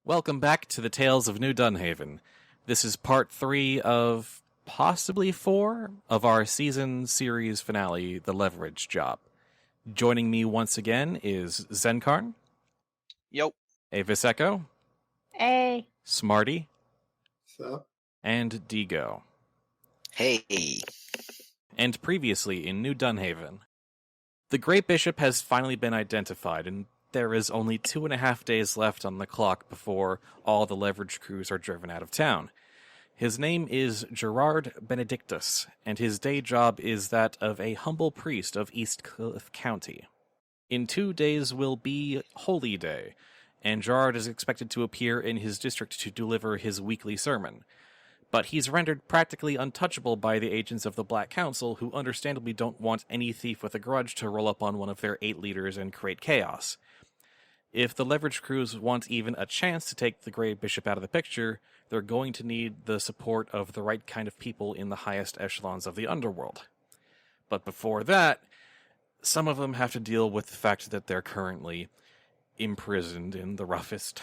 Welcome back to the Tales of New Dunhaven. This is part 3 of possibly 4 of our season series finale, The Leverage Job. Joining me once again is Xencarn. Yo. AvisEcho. Hey. Smarty. So. And Digo. Hey. And previously in New Dunhaven. The Great Bishop has finally been identified, and there is only 2.5 days left on the clock before all the leverage crews are driven out of town. His name is Gerard Benedictus, and his day job is that of a humble priest of East Cliff County. In 2 days will be Holy Day, and Gerard is expected to appear in his district to deliver his weekly sermon. But he's rendered practically untouchable by the agents of the Black Council, who understandably don't want any thief with a grudge to roll up on one of their 8 leaders and create chaos. If the leverage crews want even a chance to take the Grey Bishop out of the picture, they're going to need the support of the right kind of people in the highest echelons of the underworld. But before that, some of them have to deal with the fact that they're currently imprisoned in the roughest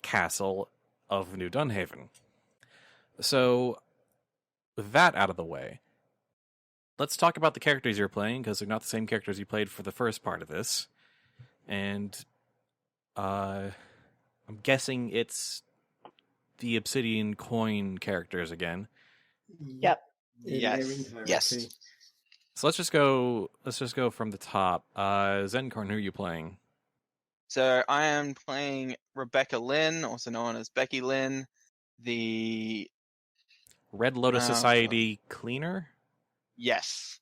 castle of New Dunhaven. So, with that out of the way, let's talk about the characters you're playing, because they're not the same characters you played for the first part of this. And I'm guessing it's the Obsidian Coin characters again. Yep. Yes. So let's just go from the top. Xencarn, who are you playing? So I am playing Rebecca Lynn, also known as Becky Lynn, the Red Lotus Society cleaner? Yes.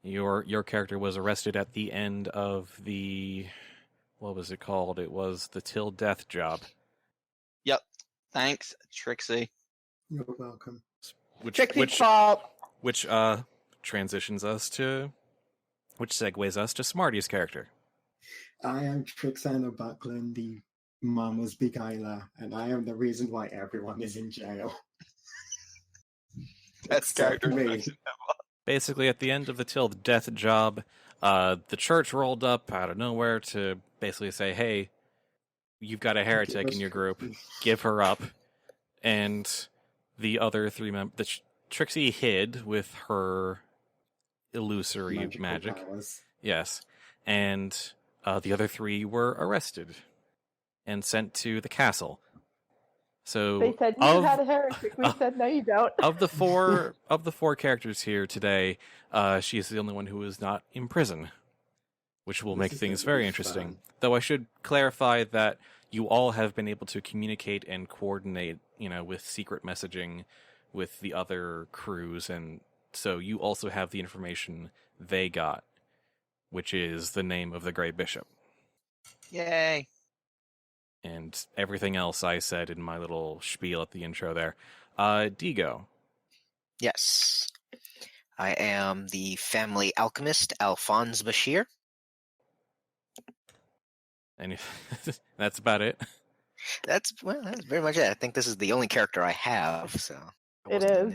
Your character was arrested at the end of the, what was it called? It was the Till Death job. Yep. Thanks, Trixie. You're welcome. Trixie's fault. Which segues us to Smarty's character. I am Trixanna Buckland, the mama's Beguiler, and I am the reason why everyone is in jail. That's character me. Basically, at the end of the Till Death job, the church rolled up out of nowhere to basically say, hey, you've got a heretic in your group, give her up. And the other 3 members, Trixie hid with her illusory magic. Powers. Yes. And the other 3 were arrested and sent to the castle. So They said you had a heretic. We said no, you don't. Of the four characters here today, she is the only one who is not in prison, which will make things very interesting. Though I should clarify that you all have been able to communicate and coordinate, with secret messaging with the other crews, and so you also have the information they got, which is the name of the Grey Bishop. Yay. And everything else I said in my little spiel at the intro there. Digo. Yes. I am the family alchemist, Alfons Bashir. And that's about it. That's very much it. I think this is the only character I have, so... It is.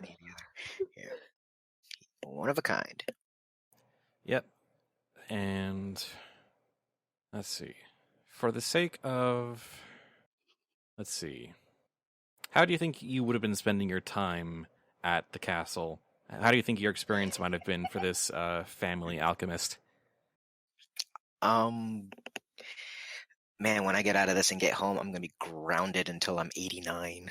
Yeah. One of a kind. Yep. And... let's see. For the sake of... let's see. How do you think you would have been spending your time at the castle? How do you think your experience might have been for this family alchemist? Man, when I get out of this and get home, I'm going to be grounded until I'm 89.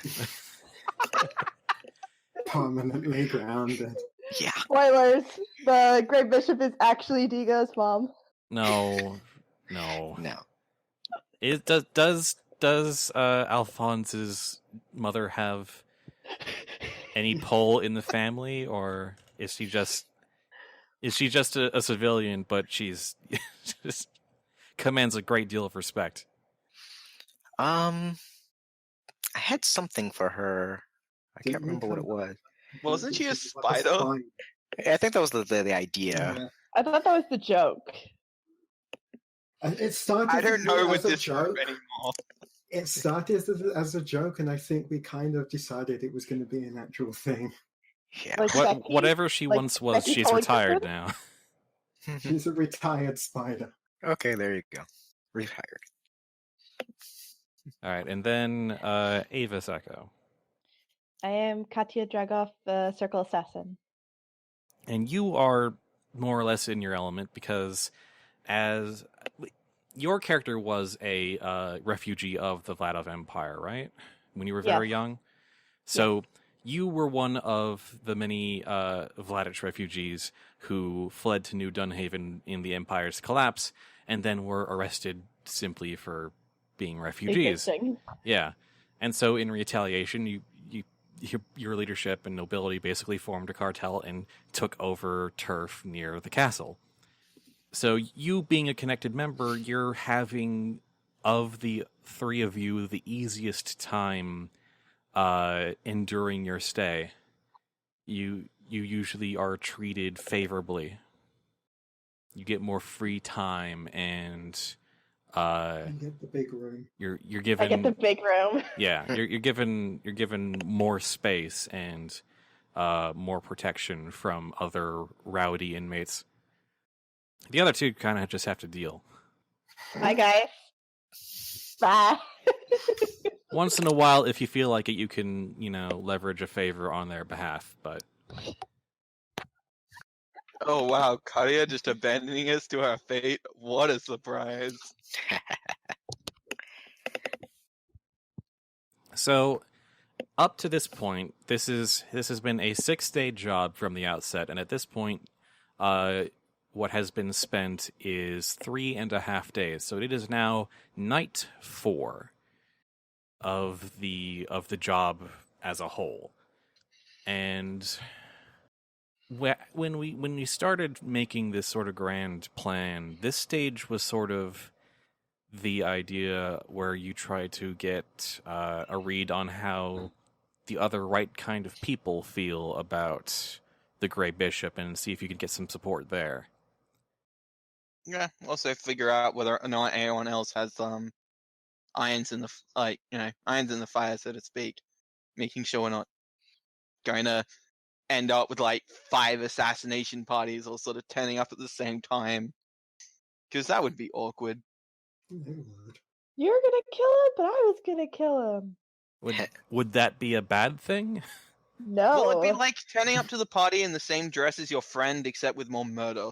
Permanently grounded. Yeah. Spoilers. The Great Bishop is actually Digo's mom. No. It does Alphonse's mother have any pull in the family, or is she just a civilian, but she's just commands a great deal of respect? I had something for her. I can't remember what it was. Wasn't she a spider? I think that was the idea. Yeah. I thought that was the joke. It started I don't know with as a this joke. anymore. It started as a joke, and I think we kind of decided it was going to be an actual thing. Yeah. Like Becky? Whatever she Like once was, Becky she's Pollard? retired now. She's a retired spider. Okay, there you go. Retired. All right, and then AvisEcho. I am Katya Dragov, the Circle Assassin. And you are more or less in your element because as your character was a refugee of the Vladov Empire, right? When you were very Yes. young. So you were one of the many Vladich refugees who fled to New Dunhaven in the Empire's collapse and then were arrested simply for being refugees. Interesting. Yeah. And so in retaliation, your leadership and nobility basically formed a cartel and took over turf near the castle. So you being a connected member, you're having, of the three of you, the easiest time enduring your stay. You usually are treated favorably. You get more free time and You get the big room. you're given I get the big room. yeah, you're given more space and more protection from other rowdy inmates. The other two kind of just have to deal. Bye, guys. Bye. Once in a while, if you feel like it, you can, leverage a favor on their behalf. But Oh wow, Katya just abandoning us to our fate. What a surprise. so, up to this point, this has been a 6-day job from the outset, and at this point, what has been spent is 3.5 days. So it is now night 4 of the job as a whole. And when we started making this sort of grand plan, this stage was sort of the idea where you try to get a read on how the other right kind of people feel about the Grey Bishop and see if you could get some support there. Yeah. Also figure out whether or not anyone else has irons in the irons in the fire, so to speak. Making sure we're not going to end up with 5 assassination parties all sort of turning up at the same time, because that would be awkward. They would. You're gonna kill him, but I was gonna kill him. Would that be a bad thing? No. Well, it'd be like turning up to the party in the same dress as your friend, except with more murder.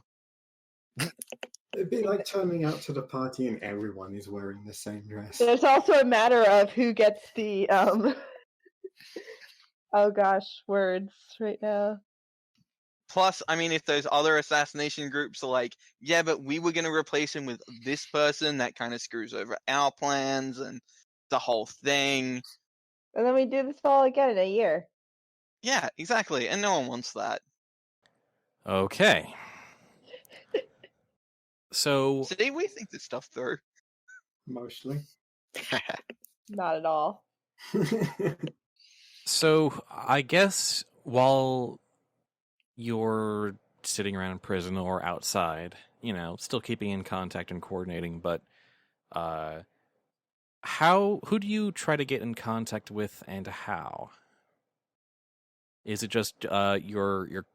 It'd be like turning out to the party and everyone is wearing the same dress. There's also a matter of who gets the oh gosh, words right now. Plus, I mean, if those other assassination groups are like, yeah, but we were going to replace him with this person, that kind of screws over our plans and the whole thing. And then we do this all again in a year. Yeah, exactly. And no one wants that. Okay. So See, we think this stuff through. Mostly. Not at all. So I guess while you're sitting around in prison or outside, still keeping in contact and coordinating, but who do you try to get in contact with and how? Is it just your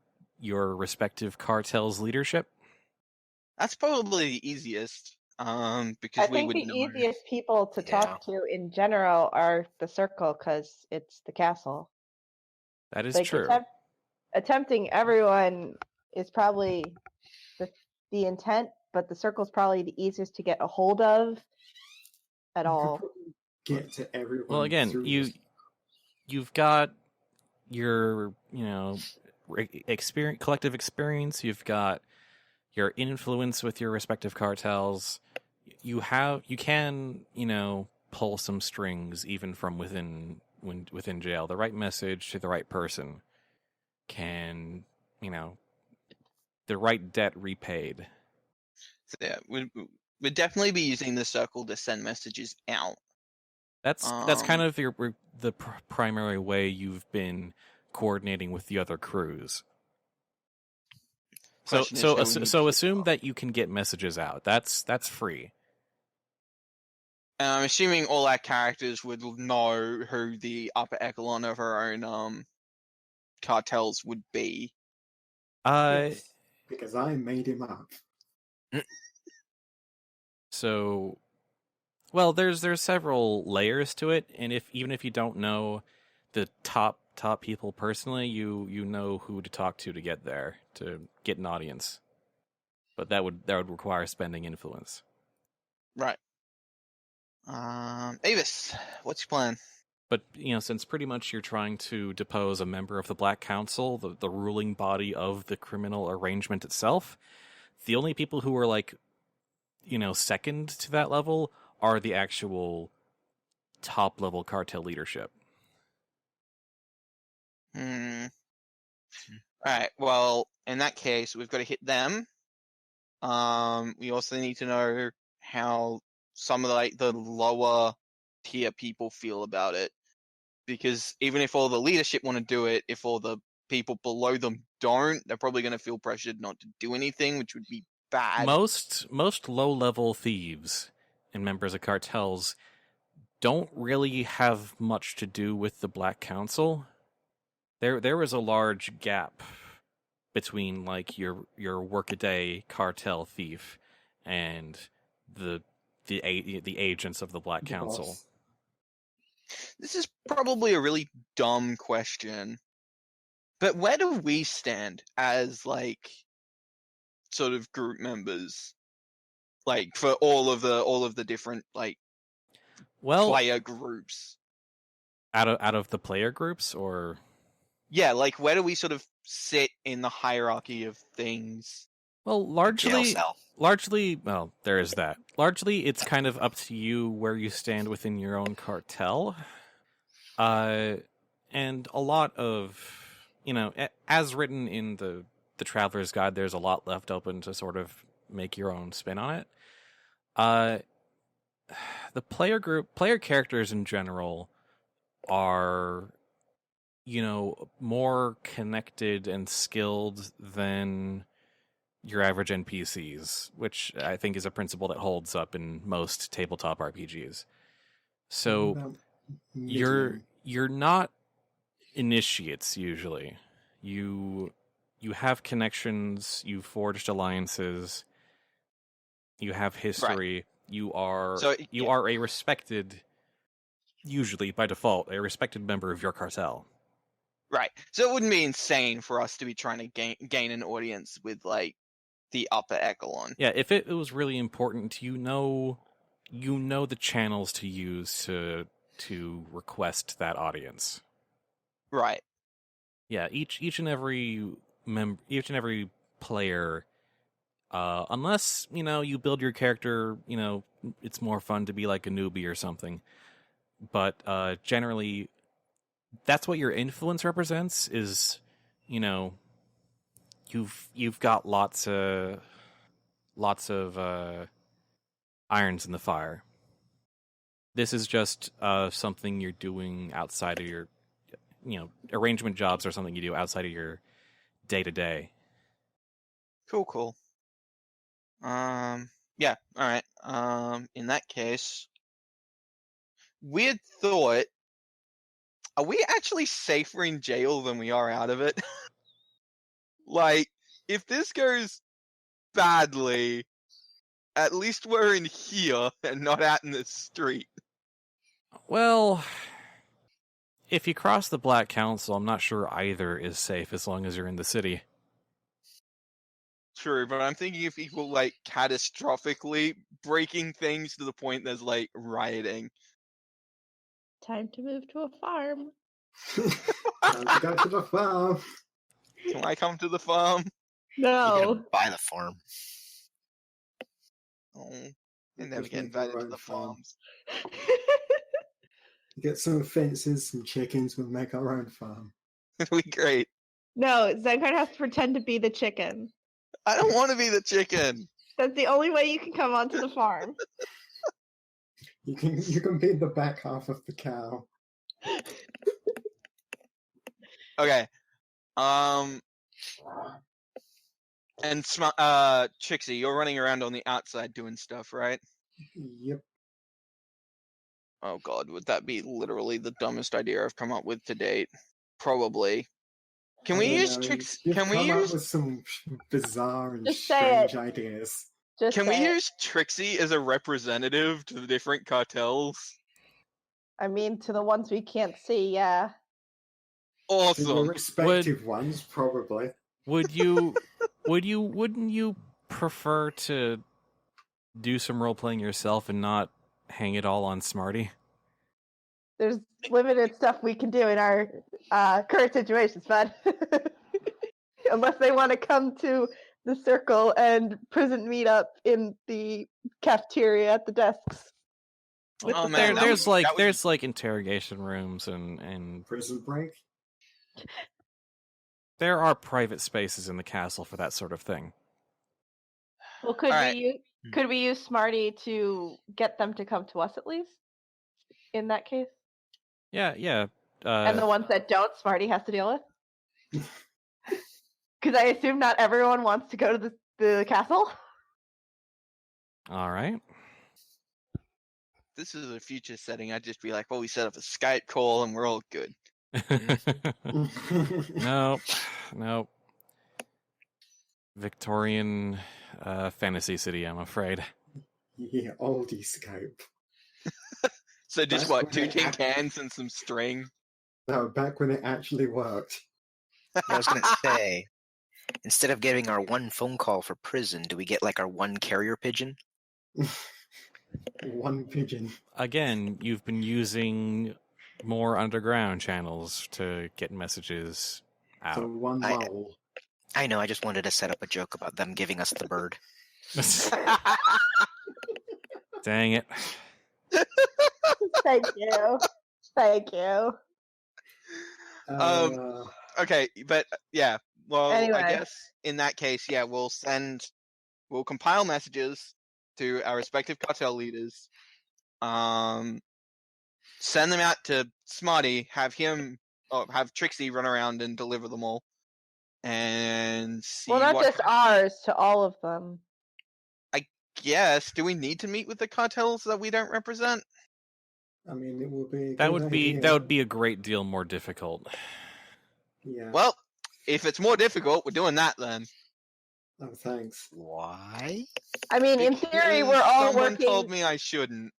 respective cartel's leadership? That's probably the easiest. Because I we think would the know. easiest people to talk to in general are the Circle, because it's the castle. That is true. Attempting everyone is probably the intent, but the Circle's probably the easiest to get a hold of at all. Get to everyone. Well, again, you've got your collective experience. You've got your influence with your respective cartels. You can pull some strings even from within jail. The right message to the right person can the right debt repaid. So, yeah, we'd definitely be using the Circle to send messages out. That's kind of the primary way you've been coordinating with the other crews. So assume that you can get messages out. That's free. I'm assuming all our characters would know who the upper echelon of our own cartels would be. Yes, because I made him up. So Well, there's several layers to it, and even if you don't know the top people personally, you know who to talk to get there, to get an audience. But that would require spending influence. Right. Avis, what's your plan? But, since pretty much you're trying to depose a member of the Black Council, the ruling body of the criminal arrangement itself, the only people who are, second to that level are the actual top-level cartel leadership. Alright, well, in that case, we've got to hit them. We also need to know how some of the lower tier people feel about it. Because even if all the leadership want to do it, if all the people below them don't, they're probably going to feel pressured not to do anything, which would be bad. Most low-level thieves and members of cartels don't really have much to do with the Black Council. There was a large gap between your workaday cartel thief and the agents of the Black Council. Boss. This is probably a really dumb question, but where do we stand as sort of group members, for all of the different player groups? Out of the player groups, or yeah, where do we sort of sit in the hierarchy of things? Well, largely, well, there is that. Largely, it's kind of up to you where you stand within your own cartel. And a lot of, as written in the Traveler's Guide, there's a lot left open to sort of make your own spin on it. The player characters in general are, more connected and skilled than your average NPCs, which I think is a principle that holds up in most tabletop RPGs. So you're not initiates usually. You have connections, you forged alliances, you have history, right. You are a respected, usually by default, a respected member of your cartel. Right. So it wouldn't be insane for us to be trying to gain an audience with the upper echelon. Yeah, if it was really important, you know the channels to use to request that audience. Right. Yeah, each and every player, unless you build your character, it's more fun to be like a newbie or something. But generally, that's what your influence represents. Is you've got lots of irons in the fire. This is just something you're doing outside of your, arrangement jobs or something you do outside of your day-to-day. Cool. Yeah, alright. In that case, weird thought, are we actually safer in jail than we are out of it? If this goes badly, at least we're in here and not out in the street. Well, if you cross the Black Council, I'm not sure either is safe as long as you're in the city. True, but I'm thinking if people catastrophically breaking things to the point there's rioting. Time to move to a farm. Time to go to the farm. Can I come to the farm? No. You gotta buy the farm. Oh, they never get invited to the farms. Get some fences, some chickens, we'll make our own farm. It'll be great. No, Xencarn has to pretend to be the chicken. I don't want to be the chicken. That's the only way you can come onto the farm. You can be the back half of the cow. Okay. And Trixie, you're running around on the outside doing stuff, right? Yep. Oh god, would that be literally the dumbest idea I've come up with to date? Probably. Can we use Trix? Can we use up with some bizarre and Just say strange ideas? Just Can we saying. use Trixie as a representative to the different cartels? I mean, to the ones we can't see, yeah. To the Awesome. respective ones, probably. Wouldn't you prefer to do some role playing yourself and not hang it all on Smarty? There's limited stuff we can do in our current situations, bud. Unless they want to come to the circle and prison meetup in the cafeteria at the desks. Oh man, There's like interrogation rooms and Prison break? there are private spaces in the castle for that sort of thing. Well, could Alright. we use Smarty to get them to come to us at least? In that case, Yeah. and the ones that don't, Smarty has to deal with. Because I assume not everyone wants to go to the castle. All right. This is a future setting. I'd just be like, well, we set up a Skype call and we're all good. Nope. Victorian fantasy city, I'm afraid. Yeah, oldie Skype. So just That's what, what 2 I- tin cans and some string? No, back when it actually worked. I was going to say, instead of getting our one phone call for prison, do we get like our one carrier pigeon? One pigeon. Again, you've been using more underground channels to get messages So out. one mole. I know, I just wanted to set up a joke about them giving us the bird. Dang it. Thank you. Thank you. Okay, but yeah. Well, Anyway. I guess in that case, yeah, we'll compile messages to our respective cartel leaders. Send them out to Smarty, have Trixie run around and deliver them all. And see Well, not what just ours, to all of them. Yes, do we need to meet with the cartels that we don't represent? I mean, it would be. That would be a great deal more difficult. Yeah. Well, if it's more difficult, we're doing that then. Oh, thanks. Why? I mean, in theory, Because we're all someone working. told me I shouldn't.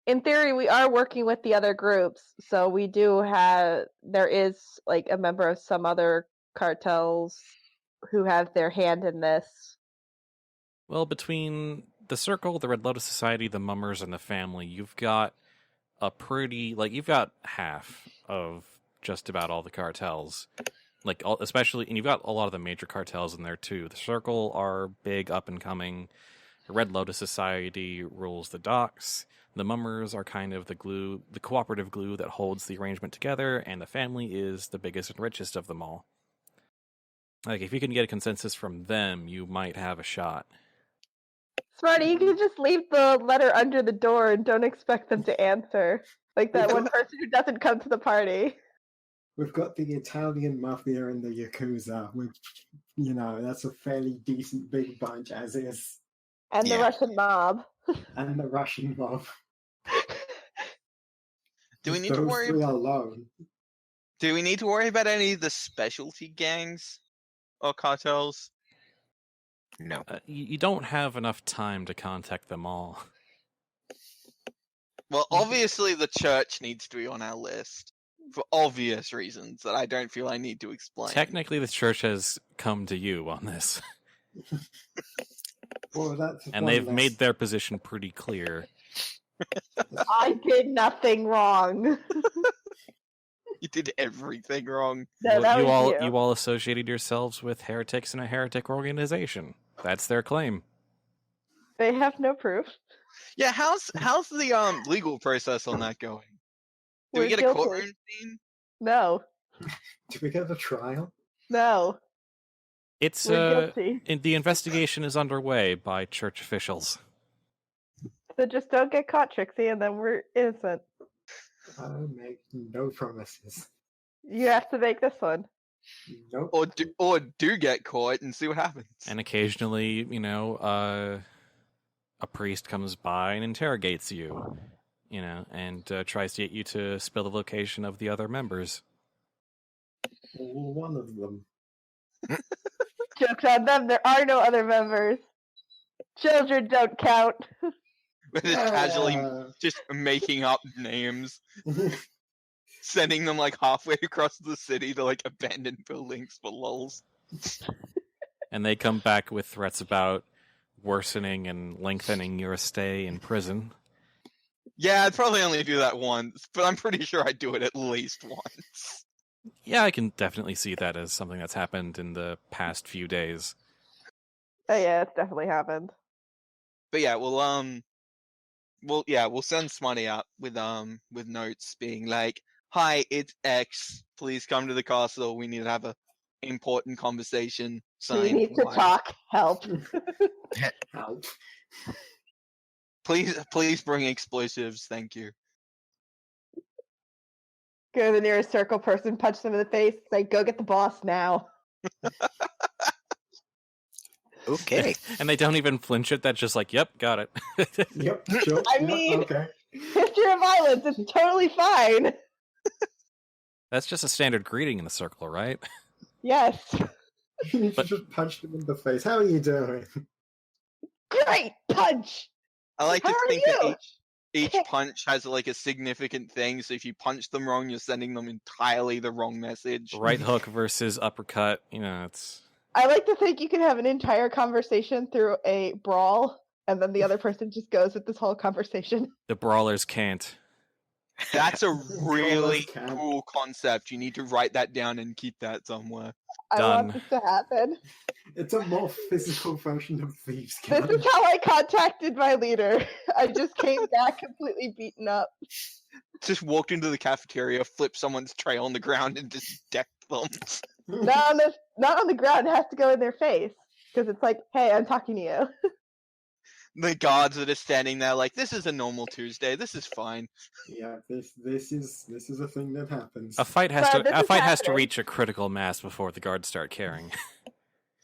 In theory, we are working with the other groups, so we do have. There is like a member of some other cartels who have their hand in this. Well, between the Circle, the Red Lotus Society, the Mummers, and the Family, you've got you've got half of just about all the cartels. Especially, and you've got a lot of the major cartels in there too. The Circle are big, up and coming. The Red Lotus Society rules the docks. The Mummers are kind of the cooperative glue that holds the arrangement together, and the Family is the biggest and richest of them all. Like, if you can get a consensus from them, you might have a shot. Smarty, you can just leave the letter under the door and don't expect them to answer. Like that one person who doesn't come to the party. We've got the Italian mafia and the Yakuza, which, that's a fairly decent big bunch as is. And the Yeah. Russian mob. And the Russian mob. Do we Just need to those worry? three alone. Do we need to worry about any of the specialty gangs or cartels? No. You don't have enough time to contact them all. Well, obviously the church needs to be on our list for obvious reasons that I don't feel I need to explain. Technically, the church has come to you on this, Well, that's and one they've less- made their position pretty clear. I did nothing wrong. You did everything wrong. No, that was you all associated yourselves with heretics in a heretic organization. That's their claim. They have no proof. Yeah, how's the legal process on that going? Do we We're get a guilty. courtroom scene? No. Do we get a trial? No. It's We're guilty. the investigation is underway by church officials. So just don't get caught, Trixie, and then we're innocent. I make no promises. You have to make this one. Nope. Or do get caught and see what happens. And occasionally, a priest comes by and interrogates you, and tries to get you to spill the location of the other members. One of them. Joke's on them, there are no other members. Children don't count. We're just casually Yeah. just making up names, sending them like halfway across the city to like abandoned buildings for lulz. And they come back with threats about worsening and lengthening your stay in prison. Yeah, I'd probably only do that once, but I'm pretty sure I'd do it at least once. Yeah, I can definitely see that as something that's happened in the past few days. Oh yeah, it's definitely happened. But yeah, we'll send Smarty out with notes being like, "Hi, it's X. Please come to the castle. We need to have a important conversation." We Signed, need to Y. talk. Help. Help. Please bring explosives. Thank you. Go to the nearest circle person, punch them in the face, say, "Go get the boss now." Okay. And they don't even flinch at that, just like, yep, got it. Yep, sure. I yep, mean- okay. History of violence, it's totally fine. That's just a standard greeting in the circle, right? Yes. You But- just punched him in the face. How are you doing? Great punch. I like How to are think you? that each punch has like a significant thing. So if you punch them wrong, you're sending them entirely the wrong message. Right hook versus uppercut, it's... I like to think you can have an entire conversation through a brawl, and then the other person just goes with this whole conversation. The brawlers can't. That's a really Can't. cool concept. You need to write that down and keep that somewhere. I want Done. this to happen. It's a more physical version of thieves' This camp. is how I contacted my leader. I just came back completely beaten up. Just walked into the cafeteria, flipped someone's tray on the ground, and just decked them. Not on the ground. It has to go in their face because it's like, "Hey, I'm talking to you." The guards that are standing there like, "This is a normal Tuesday. This is fine." Yeah, this is a thing that happens. A fight has Well, this to is has to happening. reach a critical mass before the guards start caring.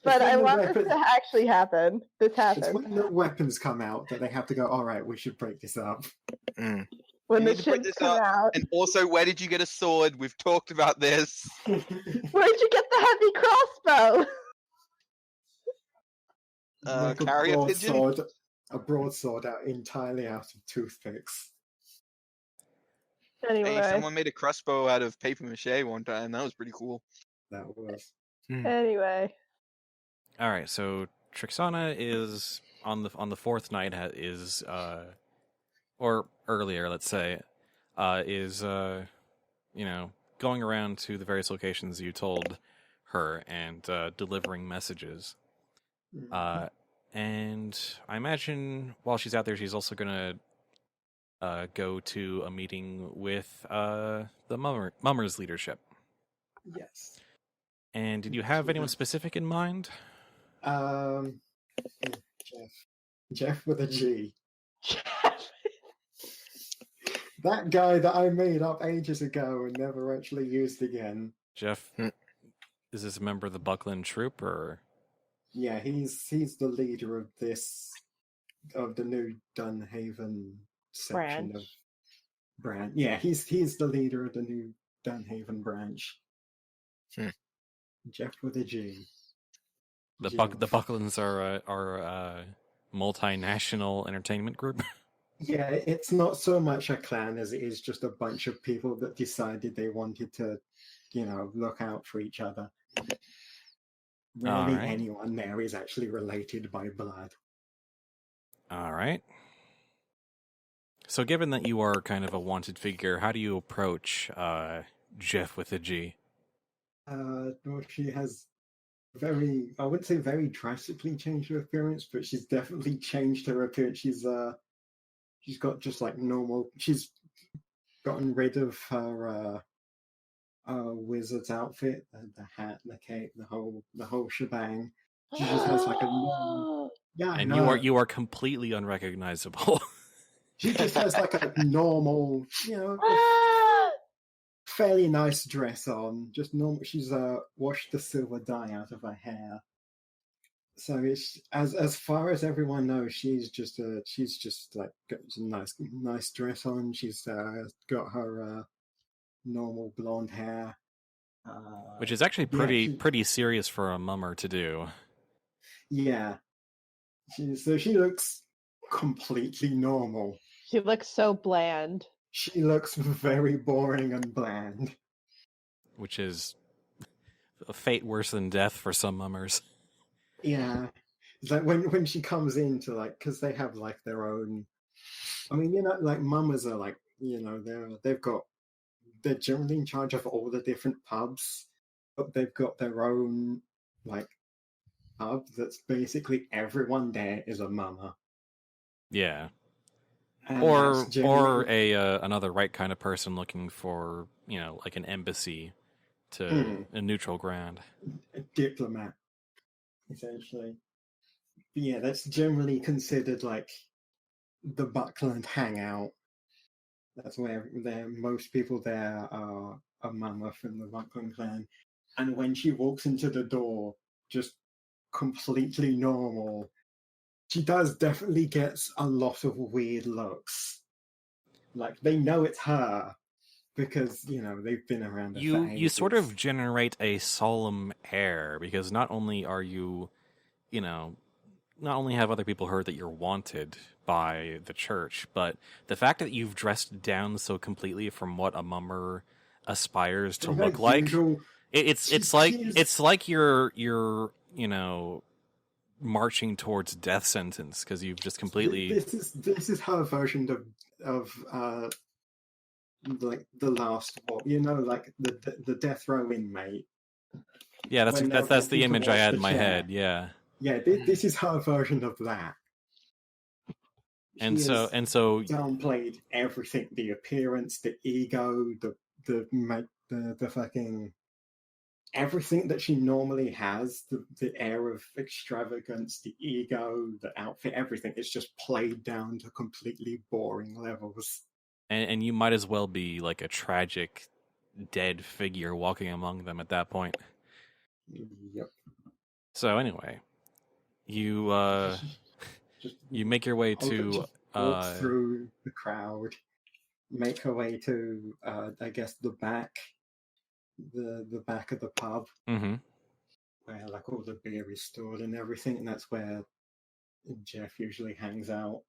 But when I the want this weapon- to actually happen. This It's happened. when the weapons come out that they have to go, alright, we should break this up. Mm. When You the need to put shits this come up. out. And also, where did you get a sword? We've talked about this. Where'd you get the heavy crossbow? Make a Carrier pigeon? broadsword out entirely out of toothpicks. Hey, Anyway, someone made a crossbow out of paper mache one time. That was pretty cool. That was. anyway. All right, so Trixanna is on the fourth night or earlier, let's say, is going around to the various locations you told her and delivering messages. And I imagine while she's out there, she's also gonna go to a meeting with the Mummers leadership. Yes. And did you have anyone specific in mind? Jeff with a G. That guy that I made up ages ago and never actually used again. Jeff, is this a member of the Buckland troop, or? Yeah, he's the leader of the new Dunhaven section of branch. Yeah, he's the leader of the new Dunhaven branch. Jeff with a G. The Bucklands are a multinational entertainment group. Yeah, it's not so much a clan as it is just a bunch of people that decided they wanted to, look out for each other. Rarely Alright. anyone there is actually related by blood. All right. So, given that you are kind of a wanted figure, how do you approach Jeff with a G? Well, she has I wouldn't say very drastically changed her appearance, but she's definitely changed her appearance. She's got just like normal. She's gotten rid of her wizard's outfit, the hat, the cape, the whole shebang. She just has like a And you are completely unrecognizable. She just has like a normal, fairly nice dress on. Just normal. She's washed the silver dye out of her hair. So it's as far as everyone knows, she's just like got some nice dress on. She's got her normal blonde hair, Which is actually pretty serious for a mummer to do. Yeah, So she looks completely normal. She looks so bland. She looks very boring and bland. Which is a fate worse than death for some mummers. Yeah. It's like when she comes into, like, because they have, like, their own... I mean, like, mummers are, like, they're generally in charge of all the different pubs, but they've got their own, like, pub that's basically everyone there is a mummer. Yeah. And Or generally... another right kind of person looking for, like an embassy to a neutral ground. A diplomat, essentially. But yeah, that's generally considered, like, the Buckland hangout. That's where most people there are a mama from the Buckland clan. And when she walks into the door, just completely normal, she does definitely get a lot of weird looks. Like, they know it's her because, they've been around her for ages. You sort of generate a solemn air because not only are you, not only have other people heard that you're wanted by the church, but the fact that you've dressed down so completely from what a mummer aspires to look like, it's like you're marching towards death sentence because you've just completely. This is her version of like the last war, like the death row inmate. Yeah, that's the image I had in my head. Yeah. Yeah, this is her version of that. And so downplayed everything: the appearance, the ego, the fucking everything that she normally has. The air of extravagance, the ego, the outfit, everything is just played down to completely boring levels. And you might as well be like a tragic dead figure walking among them at that point. Yep. So anyway, you you make your way to walk through the crowd, make her way to I guess the back of the pub, where like all the beer is stored and everything, and that's where Jeff usually hangs out.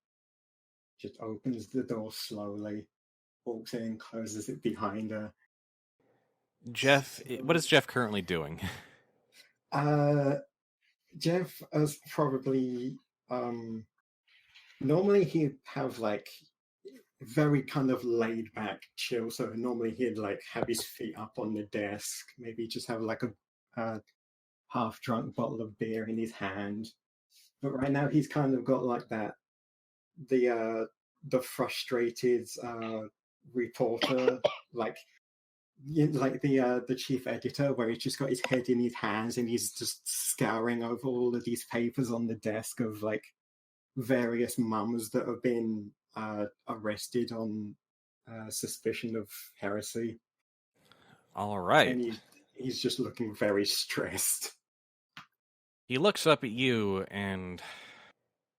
Just opens the door slowly, walks in, closes it behind her. Jeff, what is Jeff currently doing? Jeff is probably normally he'd have like very kind of laid back chill, so normally he'd like have his feet up on the desk, maybe just have like a half drunk bottle of beer in his hand, but right now he's kind of got like that the frustrated reporter, like the chief editor, where he's just got his head in his hands and he's just scouring over all of these papers on the desk of like various mums that have been arrested on suspicion of heresy. All right. And he's just looking very stressed. He looks up at you and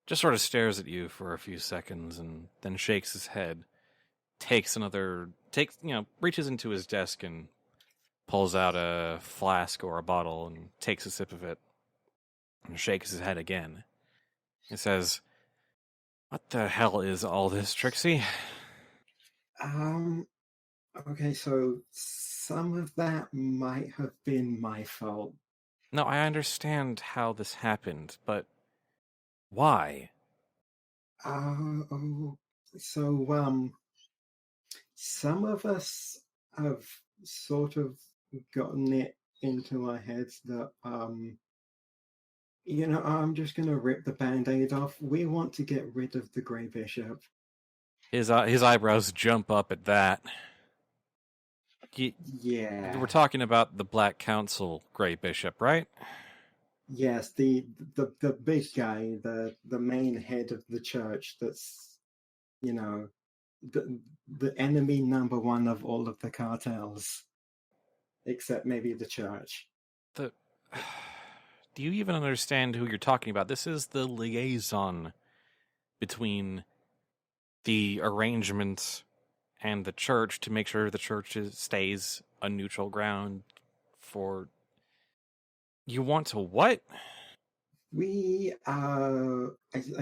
just sort of stares at you for a few seconds and then shakes his head. Reaches into his desk and pulls out a flask or a bottle and takes a sip of it and shakes his head again. He says, "What the hell is all this, Trixie?" Okay, so some of that might have been my fault. No, I understand how this happened, but why? Some of us have sort of gotten it into our heads that, I'm just going to rip the Band-Aid off. We want to get rid of the Grey Bishop. His eyebrows jump up at that. Yeah. We're talking about the Black Council Grey Bishop, right? Yes, the big guy, the main head of the church that's, the enemy number one of all of the cartels, except maybe the church. Do you even understand who you're talking about? This is the liaison between the arrangement and the church to make sure the church stays a neutral ground for... You want to what? We I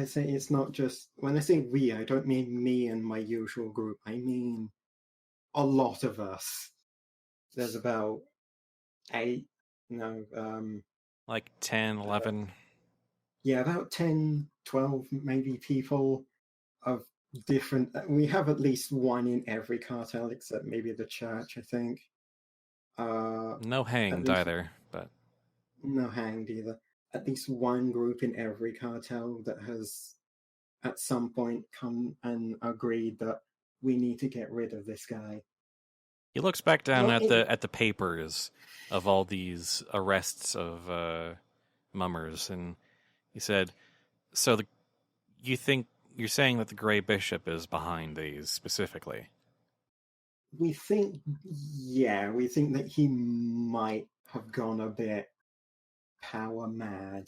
say it's not just when I say we, I don't mean me and my usual group. I mean a lot of us. There's about 8, Like 10, 11. yeah, about 10, 12 maybe people of different. We have at least one in every cartel except maybe the church, I think. No hanged least- either, but No hanged either. At least one group in every cartel that has at some point come and agreed that we need to get rid of this guy. he looks back down Well, at the papers of all these arrests of mummers, and he said, "So you're saying that the Grey Bishop is behind these specifically?" We think that he might have gone a bit power mad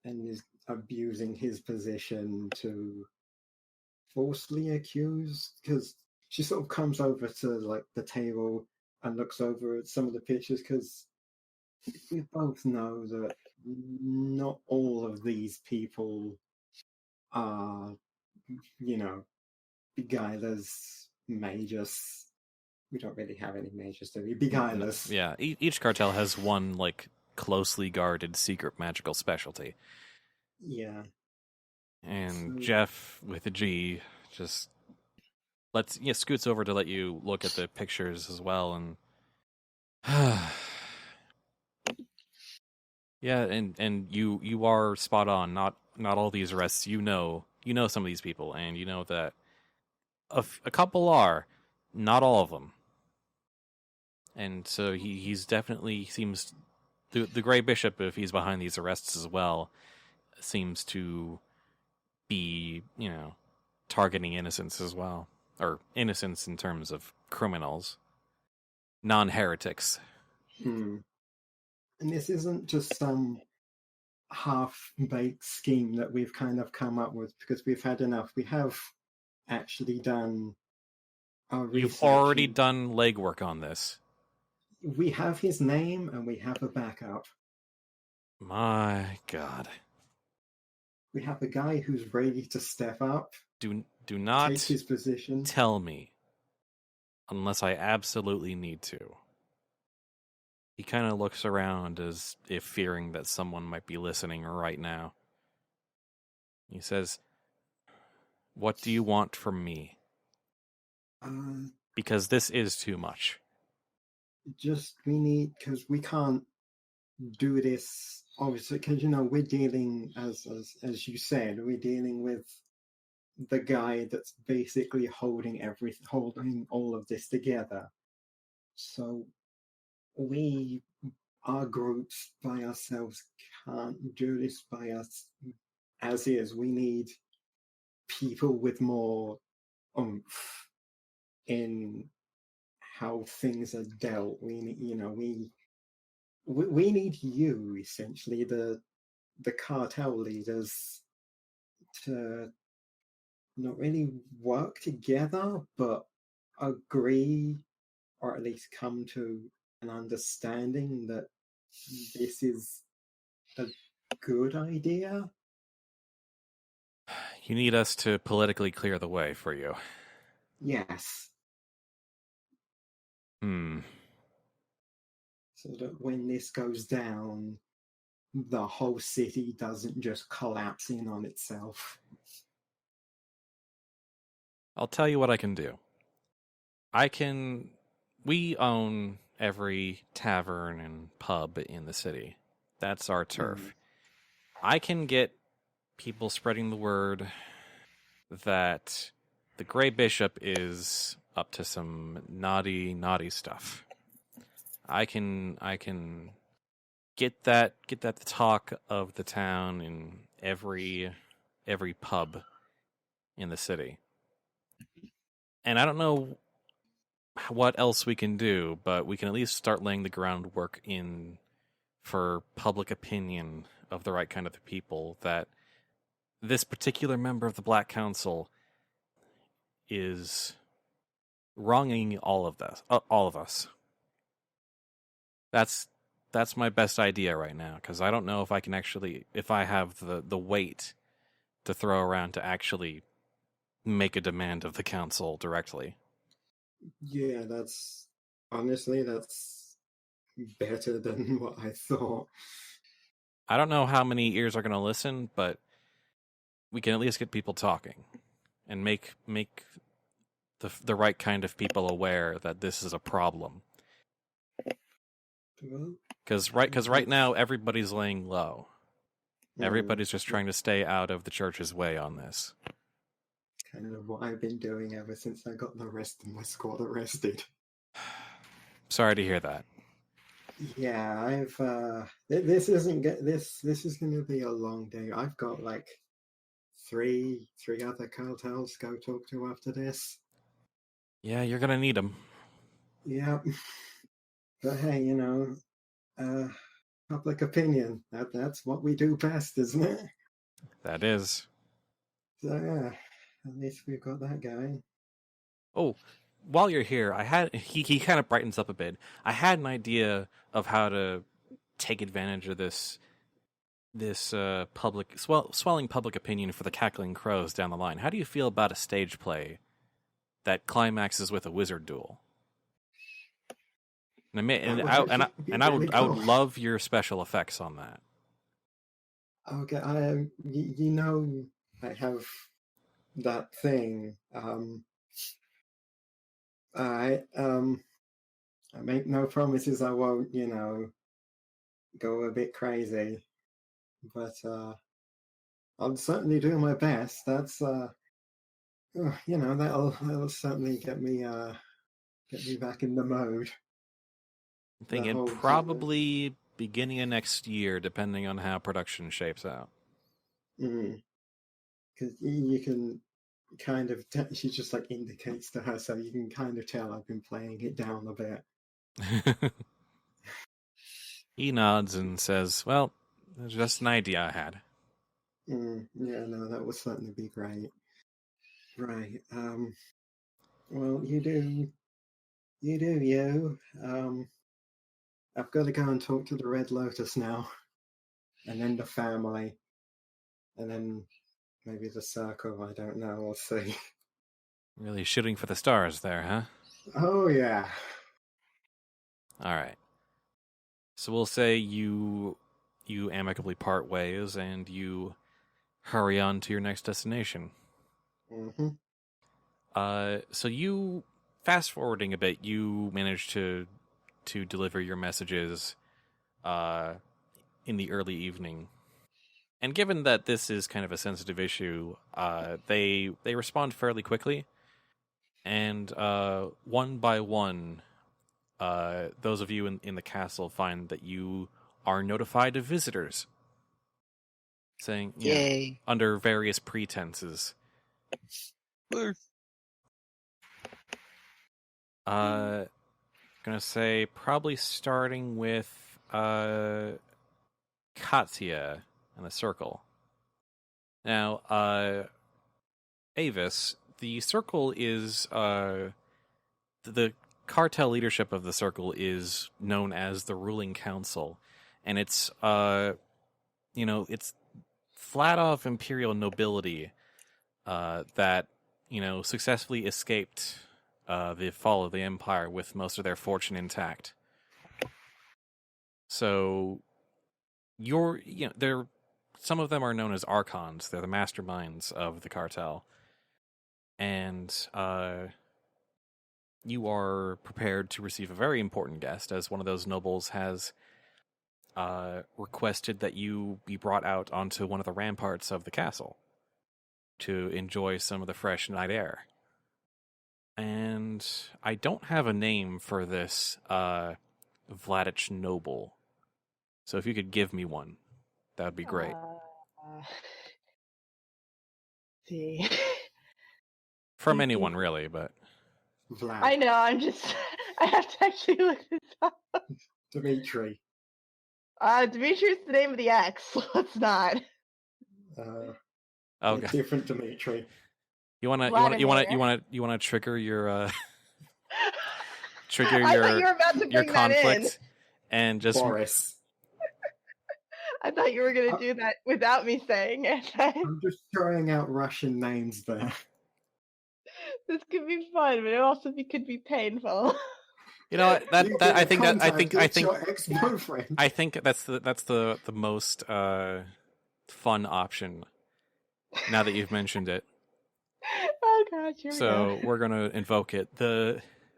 and is abusing his position to falsely accuse, because she sort of comes over to like the table and looks over at some of the pictures, because we both know that not all of these people are, Beguilers, mages. We don't really have any mages, do we? Beguilers. Yeah, each cartel has one like closely guarded secret magical specialty. Yeah. And So- Jeff with a G just scoots over to let you look at the pictures as well, and yeah, and you are spot on. Not all these arrests. You know some of these people, and you know that a couple are, not all of them. And so he's definitely seems the Grey Bishop, if he's behind these arrests as well, seems to be, targeting innocents as well. Or innocents in terms of criminals. Non-heretics. And this isn't just some half-baked scheme that we've kind of come up with because we've had enough. We have actually done our research. You've already done legwork on this. We have his name and we have a backup. My God. We have a guy who's ready to step up. Do not take his position. Tell me, unless I absolutely need to. He kind of looks around as if fearing that someone might be listening right now. He says, "What do you want from me? Because this is too much." We need, because we can't do this, obviously, because, we're dealing, as you said, we're dealing with the guy that's basically holding all of this together. So our groups by ourselves can't do this by us as is. We need people with more oomph in how things are dealt. We need you, essentially, the cartel leaders, to not really work together, but agree, or at least come to an understanding that this is a good idea. You need us to politically clear the way for you. Yes. So that when this goes down, the whole city doesn't just collapse in on itself. I'll tell you what I can do. We own every tavern and pub in the city. That's our turf. I can get people spreading the word that the Grey Bishop is up to some naughty stuff. I can get that the talk of the town in every pub in the city. And I don't know what else we can do, but we can at least start laying the groundwork in for public opinion of the right kind of people, that this particular member of the Black Council is wronging all of us. That's that's my best idea right now, because I don't know if I have the weight to throw around to actually make a demand of the council directly. Yeah, that's better than what I thought. I don't know how many ears are going to listen, but we can at least get people talking and make the right kind of people aware that this is a problem. Because right now everybody's laying low. Everybody's just trying to stay out of the church's way on this. Kind of what I've been doing ever since I got the rest of my squad arrested. Sorry to hear that. Yeah, I've this is going to be a long day. I've got like three other cartels to go talk to after this. Yeah, you're gonna need them. Yep. But hey, public opinion. That's what we do best, isn't it? That is. So yeah, at least we've got that guy. Oh, while you're here, he kind of brightens up a bit. I had an idea of how to take advantage of this swelling public opinion for the Cackling Crows down the line. How do you feel about a stage play that climaxes with a wizard duel? And I would love your special effects on that. Okay, I have that thing. I make no promises. I won't, go a bit crazy, but I'll certainly do my best. That's that'll certainly get me back in the mode. I'm thinking probably beginning of next year, depending on how production shapes out. Because you can kind of she just like indicates to her, so you can kind of tell I've been playing it down a bit. He nods and says, "Well, it's just an idea I had." Yeah, no, that would certainly be great. Right. Well, you do. I've got to go and talk to the Red Lotus now, and then the family, and then maybe the circle. I don't know. We'll see. Really shooting for the stars there, huh? Oh yeah. All right. So we'll say you amicably part ways and you hurry on to your next destination. So you, fast forwarding a bit, you manage to deliver your messages in the early evening. And given that this is kind of a sensitive issue, they respond fairly quickly. And one by one, those of you in the castle find that you are notified of visitors. Saying, Yay. Under various pretenses. Gonna say probably starting with Katya and the circle. Now, Avis, the circle is the cartel leadership of the circle is known as the ruling council, and it's it's flat off imperial nobility that successfully escaped the fall of the empire with most of their fortune intact. So some of them are known as archons. They're the masterminds of the cartel. And you are prepared to receive a very important guest, as one of those nobles has requested that you be brought out onto one of the ramparts of the castle to enjoy some of the fresh night air. And I don't have a name for this Vladich noble. So if you could give me one, that would be great. See. From anyone, really, but... Vlad. I know, I have to actually look this up. Dimitri. Dimitri's the name of the ex, so it's not. Okay. Different Dimitri. You wanna trigger your I thought you were about to your bring that in. conflict and just Boris. I thought you were going to do that without me saying it. I'm just throwing out Russian names there. This could be fun, but it also could be painful. You know what, You get I think contact, your ex-boyfriend. I think that's the most fun option. Now that you've mentioned it, Oh gosh, here we so go. we're gonna invoke it.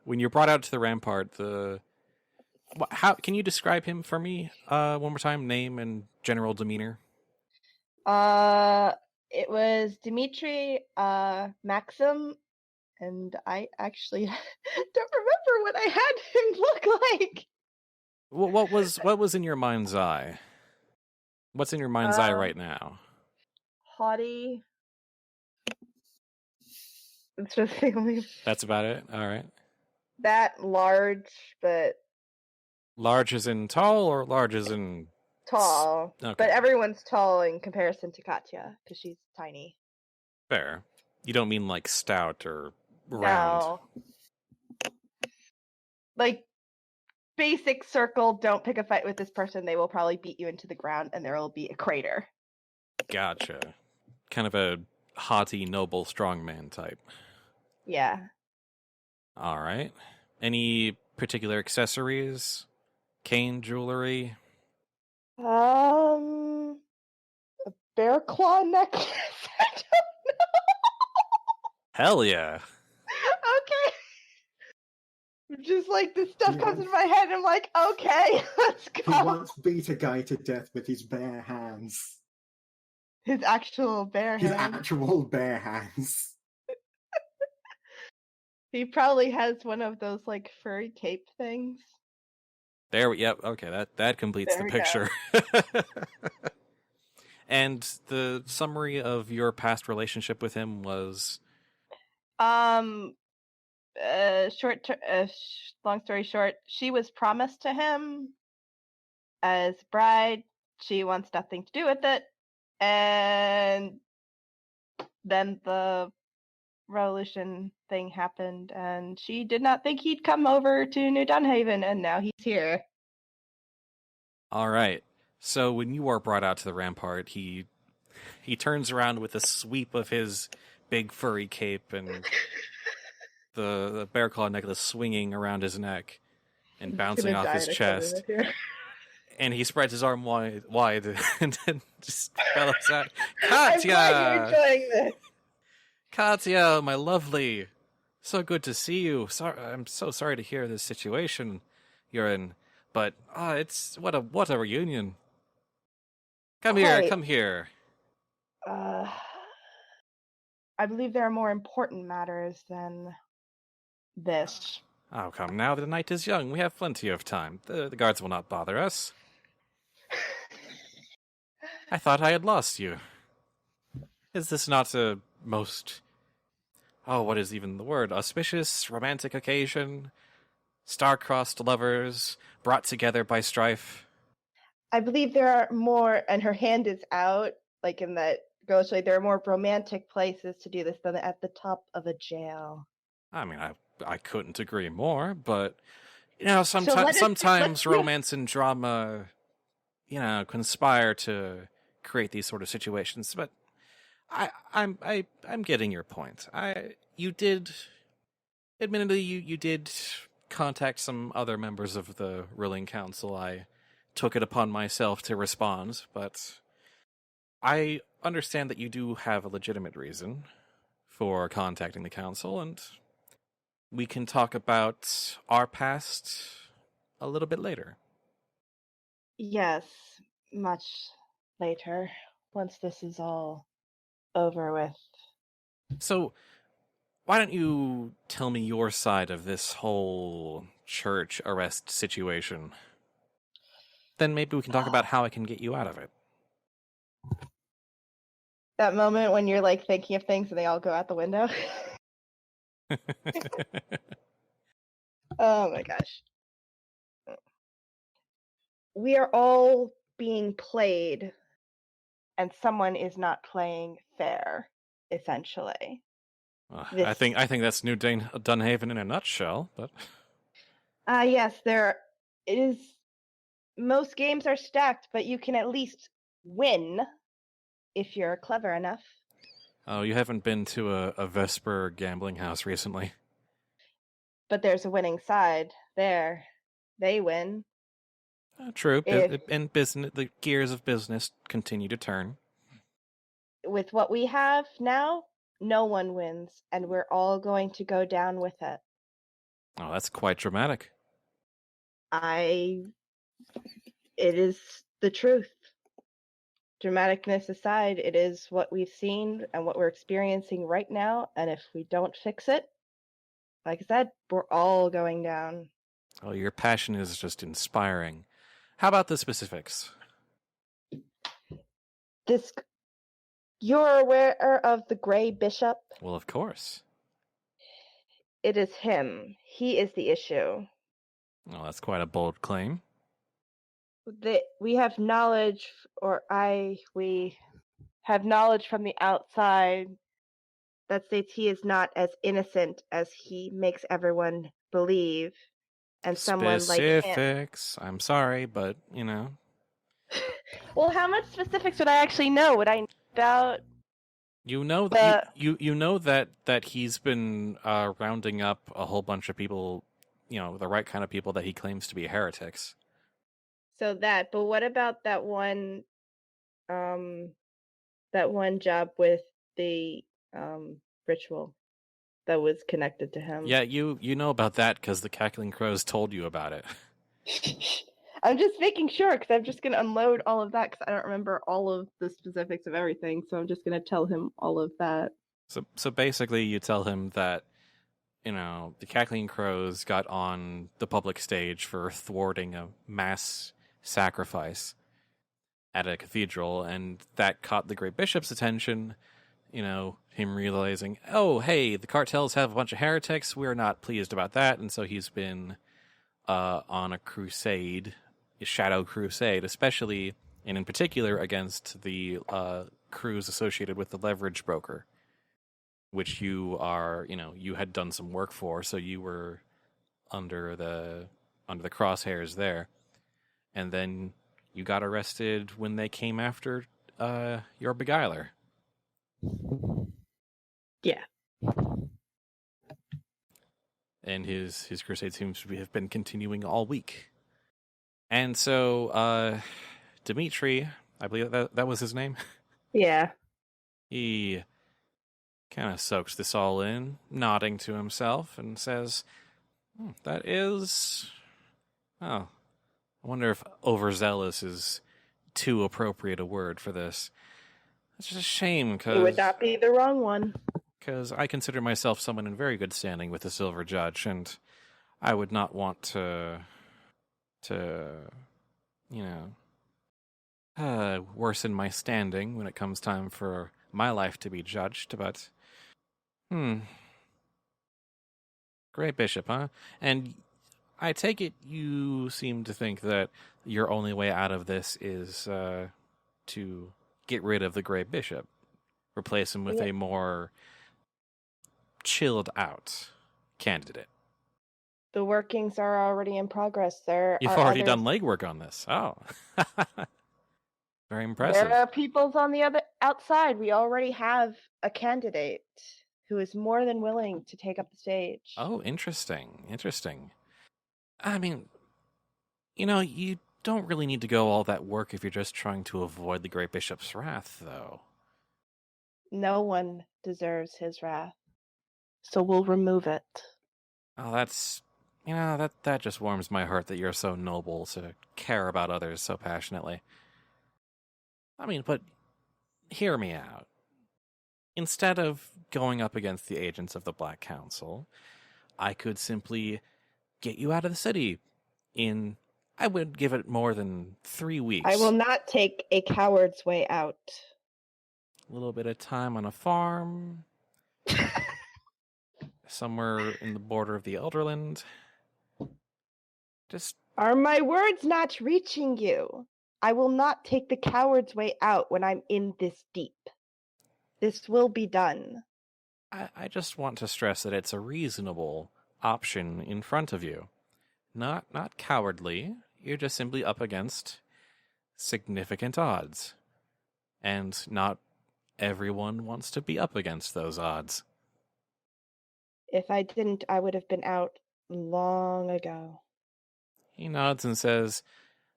When you're brought out to the rampart, how can you describe him for me one more time? Name and general demeanor. It was Dmitri, Maxim, and I actually don't remember what I had him look like. What was in your mind's eye? What's in your mind's eye right now? Haughty. It's just the only That's about it. All right. that large, but Large as in tall, or large as in tall. Okay. But everyone's tall in comparison to Katya because she's tiny. fair? You don't mean like stout or round? No. Like basic circle. Don't pick a fight with this person. They will probably beat you into the ground, and there will be a crater. Gotcha. Kind of a haughty, noble strongman type. Yeah. All right. Any particular accessories? Cane jewelry? A bear claw necklace. I don't Hell yeah. know. Okay. Just like this stuff comes in my head. I'm like, okay, let's He go. once beat a guy to death with his bare hands. His actual bear His hand. actual bare hands. He probably has one of those like furry cape things. Yep, okay, that completes There the we go. picture. And the summary of your past relationship with him was... Long story short, she was promised to him as bride. She wants nothing to do with it, and then the revolution thing happened, and she did not think he'd come over to New Dunhaven, and now he's here. All right. So when you are brought out to the rampart, he turns around with a sweep of his big furry cape and the bear claw necklace swinging around his neck and bouncing off his chest. And he spreads his arm wide and then just bellows out, "Katya! I'm glad you're enjoying this. Katya, my lovely. So good to see you. I'm so sorry to hear this situation you're in. But it's what a reunion. Come here, Hey. come here." I believe there are more important matters than this. Oh, come now, the night is young. We have plenty of time. The guards will not bother us. I thought I had lost you. Is this not a most... Oh, what is even the word? Auspicious, romantic occasion? Star-crossed lovers, brought together by strife? I believe there are more, and her hand is out, like in that ghostly, there are more romantic places to do this than at the top of a jail. I mean, I couldn't agree more, but, you know, So let's sometimes do- romance and drama, you know, conspire to create these sort of situations, but I'm getting your point. You did contact some other members of the ruling council. I took it upon myself to respond, but I understand that you do have a legitimate reason for contacting the council, and we can talk about our past a little bit later. Yes, much later, once this is all over with. So, why don't you tell me your side of this whole church arrest situation? Then maybe we can talk about how I can get you out of it. That moment when you're like thinking of things and they all go out the window. Oh my gosh. We are all being played, and someone is not playing fair, essentially. I think that's New Dunhaven in a nutshell, but... Yes, there is most games are stacked, but you can at least win if you're clever enough. Oh, you haven't been to a Vesper gambling house recently? But there's a winning side there. They win. True. If- In business, the gears of business continue to turn. With what we have now, no one wins, and we're all going to go down with it. Oh, that's quite dramatic. It is the truth. Dramaticness aside, it is what we've seen and what we're experiencing right now, and if we don't fix it, like I said, we're all going down. Oh, your passion is just inspiring. How about the specifics? You're aware of the Grey Bishop? Well, of course. It is him. He is the issue. Well, that's quite a bold claim. We have knowledge, we have knowledge from the outside that states he is not as innocent as he makes everyone believe. And someone like him. Specifics. I'm sorry, but, Well, how much specifics would I actually know? Would I know about... You know that you know that he's been rounding up a whole bunch of people, the right kind of people that he claims to be heretics. So but what about that one job with the ritual that was connected to him? Yeah, you know about that because the Cackling Crows told you about it. I'm just making sure because I'm just going to unload all of that because I don't remember all of the specifics of everything. So I'm just going to tell him all of that. So basically, you tell him that the Cackling Crows got on the public stage for thwarting a mass sacrifice at a cathedral, and that caught the Great Bishop's attention. Him realizing, oh, hey, the cartels have a bunch of heretics. We're not pleased about that, and so he's been on a crusade, a shadow crusade, especially and in particular against the crews associated with the leverage broker, which you are, you had done some work for, so you were under the crosshairs there. And then you got arrested when they came after your Beguiler. Yeah. And his crusade seems to have been continuing all week. And so Dimitri, I believe that was his name. Yeah. He kind of soaks this all in, nodding to himself, and says, that is... Oh, I wonder if overzealous is too appropriate a word for this. It's just a shame, because... It would not be the wrong one. Because I consider myself someone in very good standing with the Silver Judge, and I would not want to worsen my standing when it comes time for my life to be judged, but... Great Bishop, huh? And I take it you seem to think that your only way out of this is to get rid of the Great Bishop. Replace him with a more chilled out candidate. The workings are already in progress. You've already done legwork on this. Oh. Very impressive. There are peoples on the other outside. We already have a candidate who is more than willing to take up the stage. Oh, interesting. I mean, you don't really need to go all that work if you're just trying to avoid the Great Bishop's wrath, though. No one deserves his wrath, so we'll remove it. Oh, that's... that just warms my heart that you're so noble to care about others so passionately. I mean, but hear me out. Instead of going up against the agents of the Black Council, I could simply get you out of the city in, I would give it more than 3 weeks. I will not take a coward's way out. A little bit of time on a farm, somewhere in the border of the Elderland. Just... Are my words not reaching you? I will not take the coward's way out when I'm in this deep. This will be done. I just want to stress that it's a reasonable option in front of you. Not cowardly. you're just simply up against significant odds. And not everyone wants to be up against those odds. If I didn't, I would have been out long ago. He nods and says,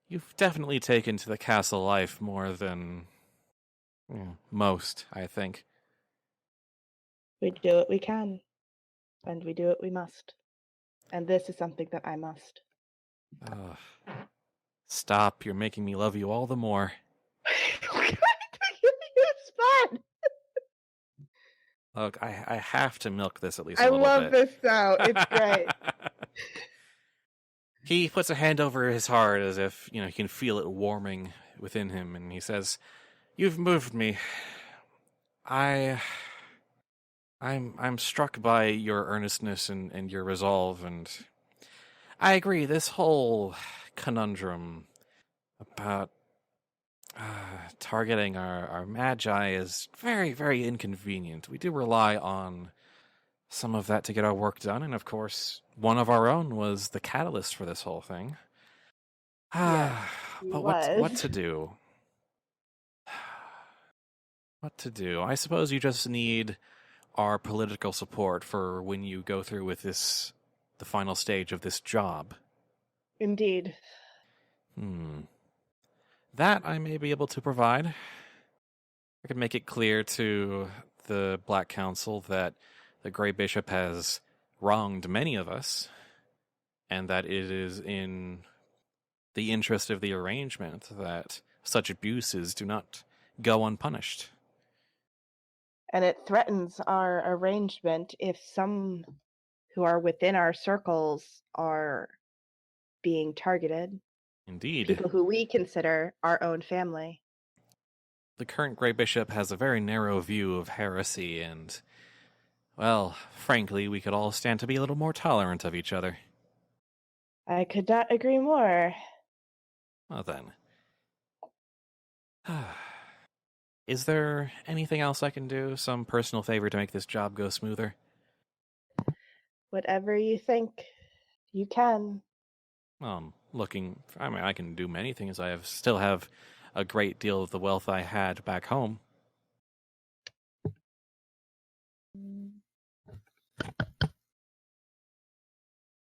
"You've definitely taken to the castle life more than most, I think." We do what we can, and we do what we must. And this is something that I must. Stop, you're making me love you all the more. It's fun. Look, I have to milk this at least a I little bit. love this though. It's great. He puts a hand over his heart as if, he can feel it warming within him, and he says, "You've moved me. I'm struck by your earnestness and your resolve, and I agree, this whole conundrum about targeting our magi is very, very inconvenient. We do rely on some of that to get our work done, and of course, one of our own was the catalyst for this whole thing. But what to do? What to do? I suppose you just need our political support for when you go through with the final stage of this job. Indeed. That I may be able to provide. I can make it clear to the Black Council that the Grey Bishop has wronged many of us, and that it is in the interest of the arrangement that such abuses do not go unpunished. And it threatens our arrangement if some who are within our circles are being targeted. Indeed. People who we consider our own family. The current Grey Bishop has a very narrow view of heresy, and, well, frankly, we could all stand to be a little more tolerant of each other. I could not agree more. Well then. Is there anything else I can do? Some personal favor to make this job go smoother? Whatever you think, you can. I can do many things. I still have a great deal of the wealth I had back home.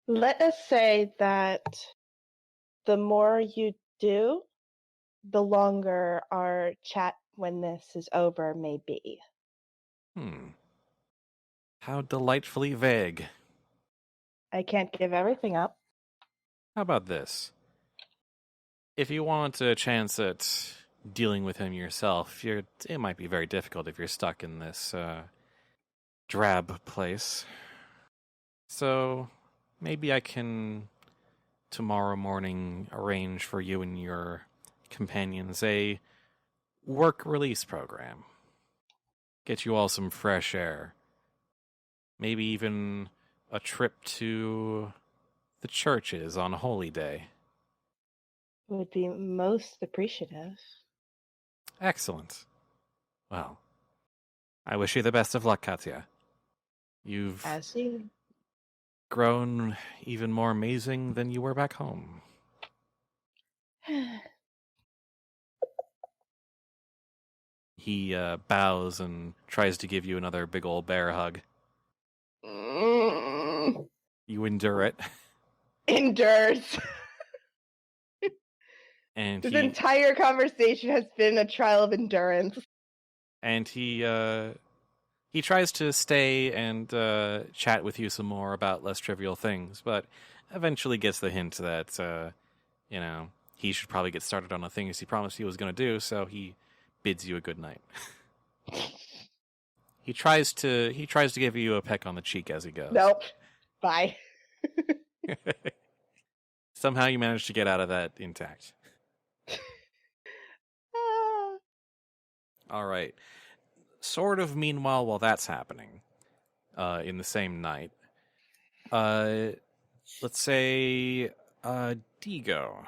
Let us say that the more you do, the longer our chat when this is over may be. How delightfully vague. I can't give everything up. How about this? If you want a chance at dealing with him yourself, it might be very difficult if you're stuck in this drab place. So maybe I can tomorrow morning arrange for you and your companions a work release program. Get you all some fresh air. Maybe even a trip to the churches on Holy Day. Would be most appreciative. Excellent. Well, I wish you the best of luck, Katya. You've As you grown even more amazing than you were back home. He bows and tries to give you another big old bear hug. You endure it. Endures. And this entire conversation has been a trial of endurance. And he tries to stay and chat with you some more about less trivial things, but eventually gets the hint that he should probably get started on the things he promised he was going to do, so he bids you a good night. He tries to give you a peck on the cheek as he goes. Nope. Bye. Somehow you manage to get out of that intact. All right. Sort of meanwhile, while that's happening, in the same night, let's say, Digo.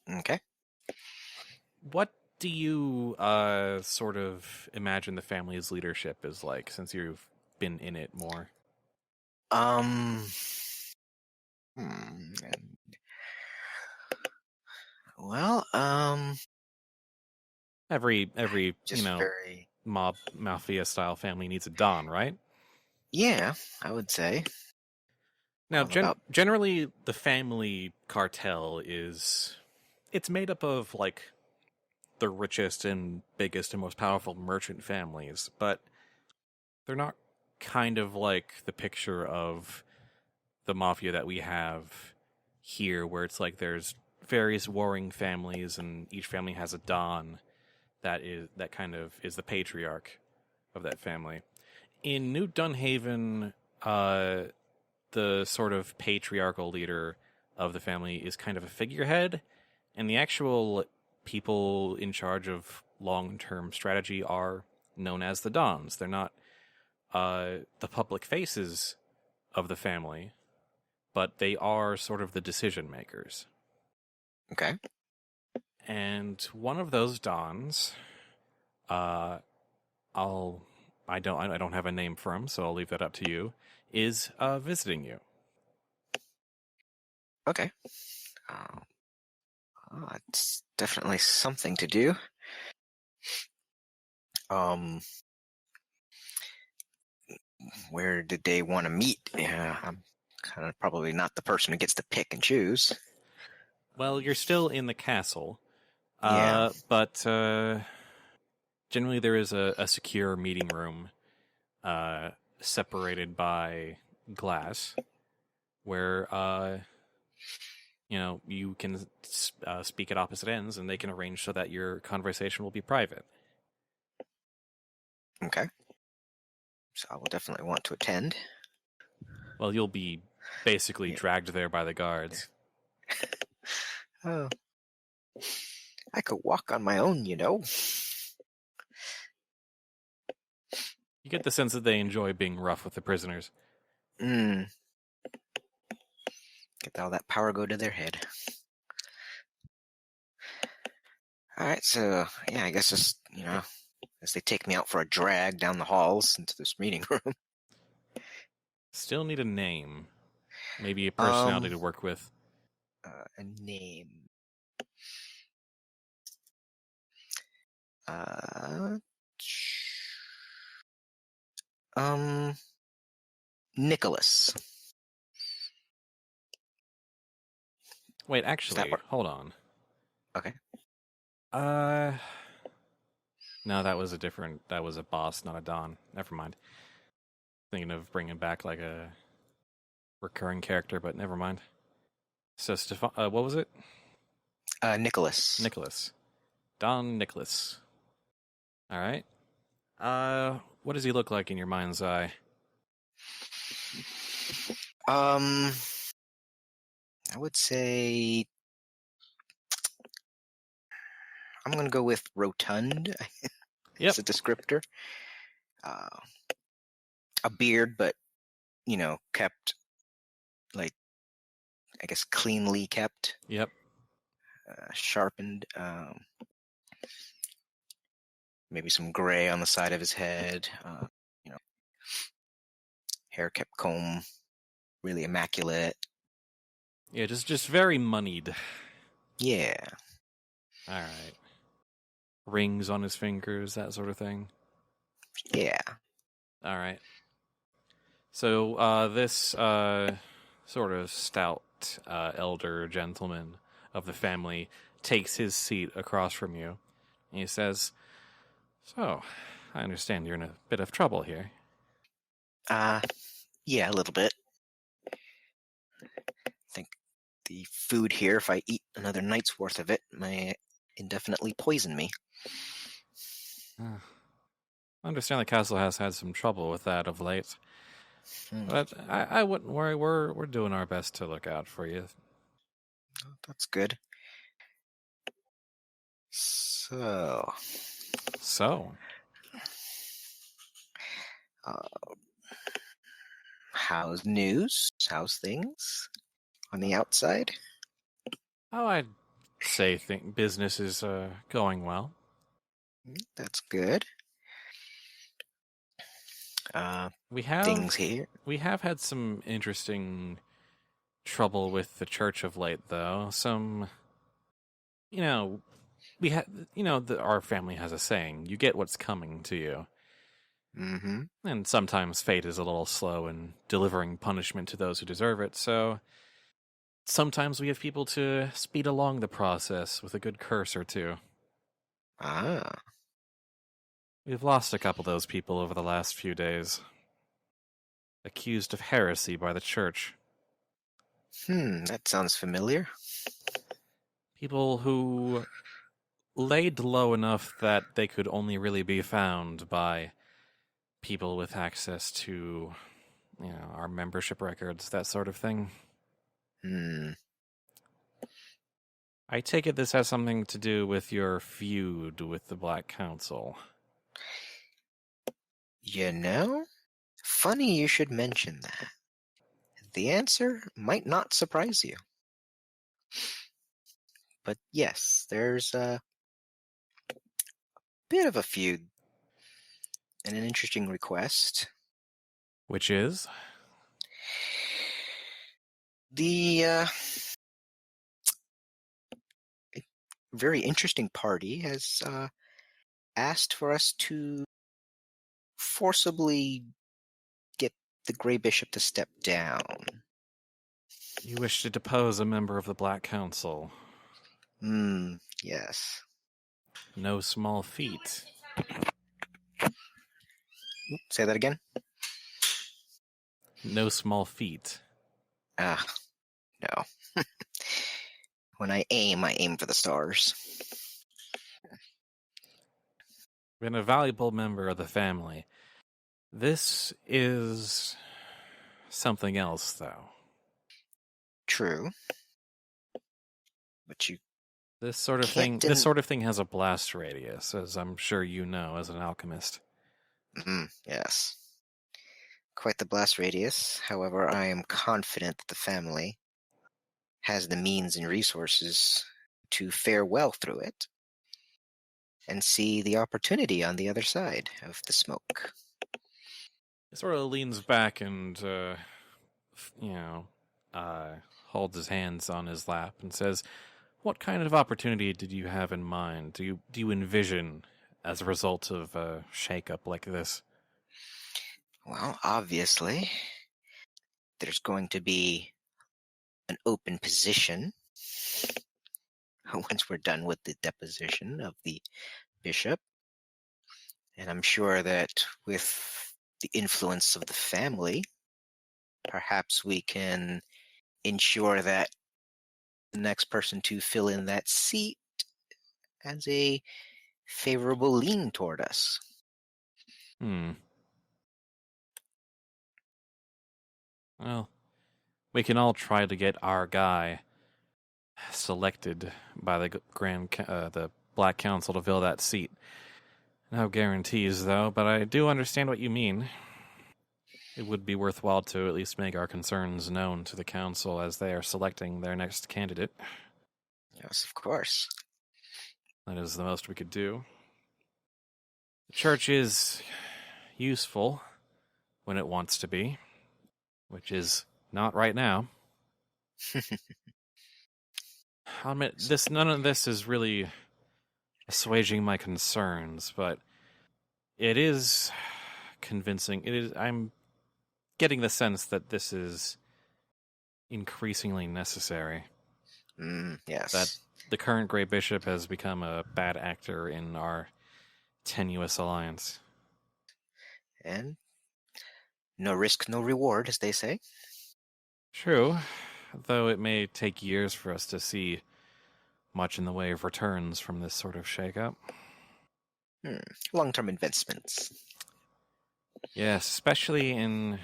Okay. What do you sort of imagine the family's leadership is like, since you've been in it more? Well, Every just very. mob mafia style family needs a don, right? Yeah, I would say. Now, About. generally, the family cartel it's made up of like the richest and biggest and most powerful merchant families, but they're not kind of like the picture of the mafia that we have here, where it's like there's various warring families and each family has a don that kind of is the patriarch of that family. In New Dunhaven, the sort of patriarchal leader of the family is kind of a figurehead, and the actual people in charge of long-term strategy are known as the Dons. They're not the public faces of the family, but they are sort of the decision makers. Okay. And one of those Dons, I don't have a name for him, so I'll leave that up to you, is visiting you. Okay. It's definitely something to do. Where did they want to meet? Yeah, I'm kind of probably not the person who gets to pick and choose. Well, you're still in the castle. Yeah. But generally there is a secure meeting room separated by glass where you can speak at opposite ends, and they can arrange so that your conversation will be private. Okay. So I will definitely want to attend. Well, you'll be basically dragged there by the guards. Oh. I could walk on my own, you know. You get the sense that they enjoy being rough with the prisoners. Get all that power go to their head. Alright, so, yeah, I guess just, as they take me out for a drag down the halls into this meeting room. Still need a name. Maybe a personality to work with. A name. Nicholas. Wait, actually, hold on. Okay. No, that was a boss, not a Don. Never mind. Thinking of bringing back like a recurring character, but never mind. So, what was it? Nicholas. Nicholas. Don Nicholas. All right. What does he look like in your mind's eye? I would say I'm going to go with rotund. Yep. As a descriptor. A beard, but, kept, like, I guess cleanly kept. Yep. Sharpened. Maybe some gray on the side of his head. Hair kept comb. Really immaculate. Yeah, just very moneyed. Yeah. All right. Rings on his fingers, that sort of thing. Yeah. All right. So this sort of stout elder gentleman of the family takes his seat across from you. And he says, "So, I understand you're in a bit of trouble here." Yeah, a little bit. I think the food here, if I eat another night's worth of it, may indefinitely poison me. I understand the castle has had some trouble with that of late. But I wouldn't worry. We're doing our best to look out for you. Oh, that's good. So, how's news? How's things on the outside? Oh, I'd say business is going well. That's good. We have things here. We have had some interesting trouble with the church of late, though. Some You know, our family has a saying, you get what's coming to you. Mm-hmm. And sometimes fate is a little slow in delivering punishment to those who deserve it, so sometimes we have people to speed along the process with a good curse or two. Ah. We've lost a couple of those people over the last few days. Accused of heresy by the church. That sounds familiar. People who laid low enough that they could only really be found by people with access to, our membership records, that sort of thing. I take it this has something to do with your feud with the Black Council. Funny you should mention that. The answer might not surprise you. But yes, there's a bit of a feud and an interesting request. Which is? The very interesting party has asked for us to forcibly get the Grey Bishop to step down. You wish to depose a member of the Black Council. Yes. No small feat. Say that again? No small feat. No. When I aim for the stars. Been a valuable member of the family. This is something else, though. True. But you This sort of thing has a blast radius, as I'm sure you know as an alchemist. Yes. Quite the blast radius. However, I am confident that the family has the means and resources to fare well through it and see the opportunity on the other side of the smoke. He sort of leans back and, holds his hands on his lap and says, "What kind of opportunity did you have in mind? Do you envision as a result of a shake-up like this?" Well, obviously, there's going to be an open position once we're done with the deposition of the bishop. And I'm sure that with the influence of the family, perhaps we can ensure that the next person to fill in that seat has a favorable lean toward us. Well, we can all try to get our guy selected by the Black Council to fill that seat. No guarantees, though, but I do understand what you mean. It would be worthwhile to at least make our concerns known to the council as they are selecting their next candidate. Yes, of course. That is the most we could do. The church is useful when it wants to be, which is not right now. I'll admit, none of this is really assuaging my concerns, but it is convincing. I'm getting the sense that this is increasingly necessary. Yes. That the current Grey Bishop has become a bad actor in our tenuous alliance. And no risk, no reward, as they say. True, though it may take years for us to see much in the way of returns from this sort of shake-up. Long-term investments. Yes, especially in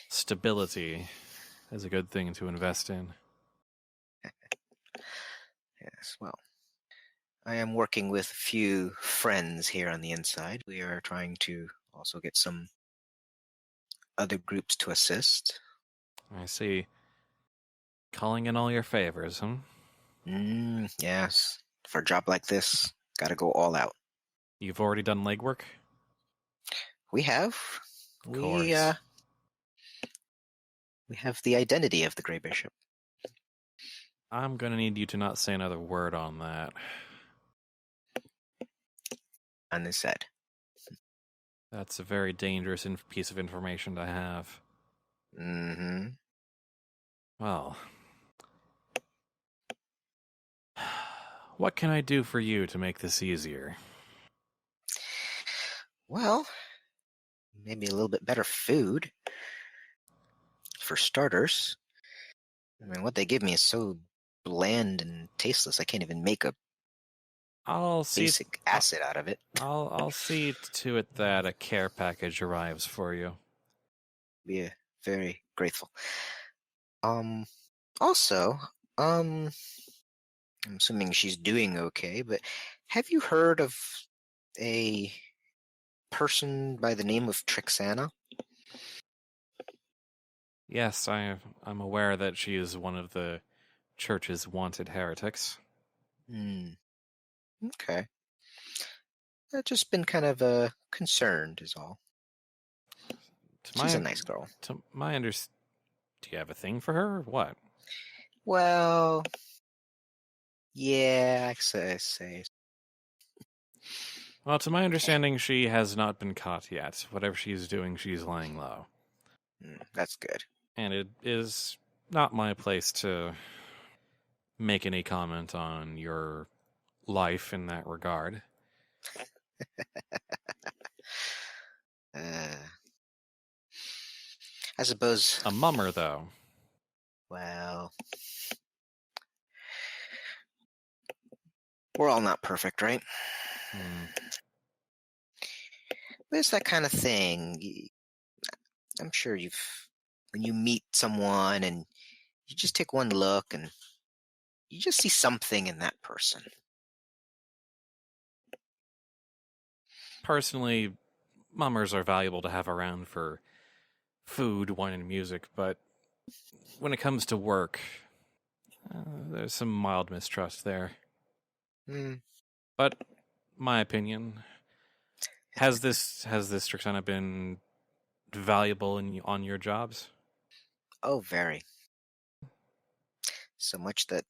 stability is a good thing to invest in. Yes, well, I am working with a few friends here on the inside. We are trying to also get some other groups to assist. I see. Calling in all your favors, huh? Yes. For a job like this, gotta go all out. You've already done legwork? We have. Of course. We have the identity of the Grey Bishop. I'm going to need you to not say another word on that. On his head. That's a very dangerous piece of information to have. Mm-hmm. Well, what can I do for you to make this easier? Well, maybe a little bit better food. For starters. I mean, what they give me is so bland and tasteless, I can't even make a I'll see. basic acid out of it. I'll see to it that a care package arrives for you. Be very grateful. Also, I'm assuming she's doing okay, but have you heard of a person by the name of Trixanna? Yes, I'm aware that she is one of the church's wanted heretics. Okay. I've just been kind of concerned is all. She's a nice girl. To my understanding, do you have a thing for her or what? Well, yeah, I say. Well, to my understanding, she has not been caught yet. Whatever she's doing, she's laying low. That's good. And it is not my place to make any comment on your life in that regard. I suppose... A mummer, though. Well... We're all not perfect, right? But it's that kind of thing. I'm sure when you meet someone and you just take one look and you just see something in that person. Personally, mummers are valuable to have around for food, wine, and music, but when it comes to work, there's some mild mistrust there. But my opinion, has this Trixanna been valuable on your jobs? Oh, very. So much that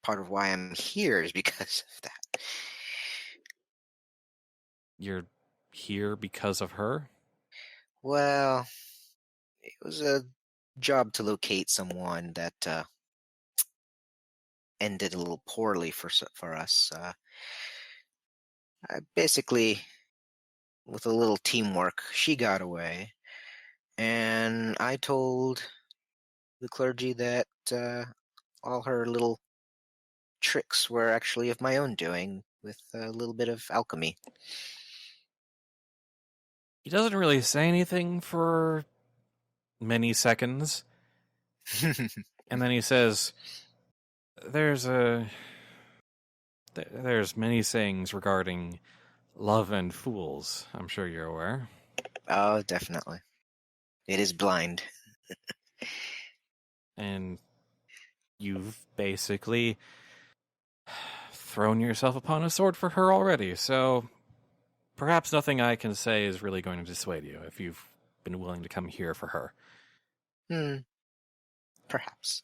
part of why I'm here is because of that. You're here because of her? Well, it was a job to locate someone that ended a little poorly for us. Basically, with a little teamwork, she got away, and I told the clergy that all her little tricks were actually of my own doing, with a little bit of alchemy. He doesn't really say anything for many seconds, and then he says, There's many sayings regarding love and fools. I'm sure you're aware. Oh, definitely. It is blind. And you've basically thrown yourself upon a sword for her already, so perhaps nothing I can say is really going to dissuade you if you've been willing to come here for her. Perhaps.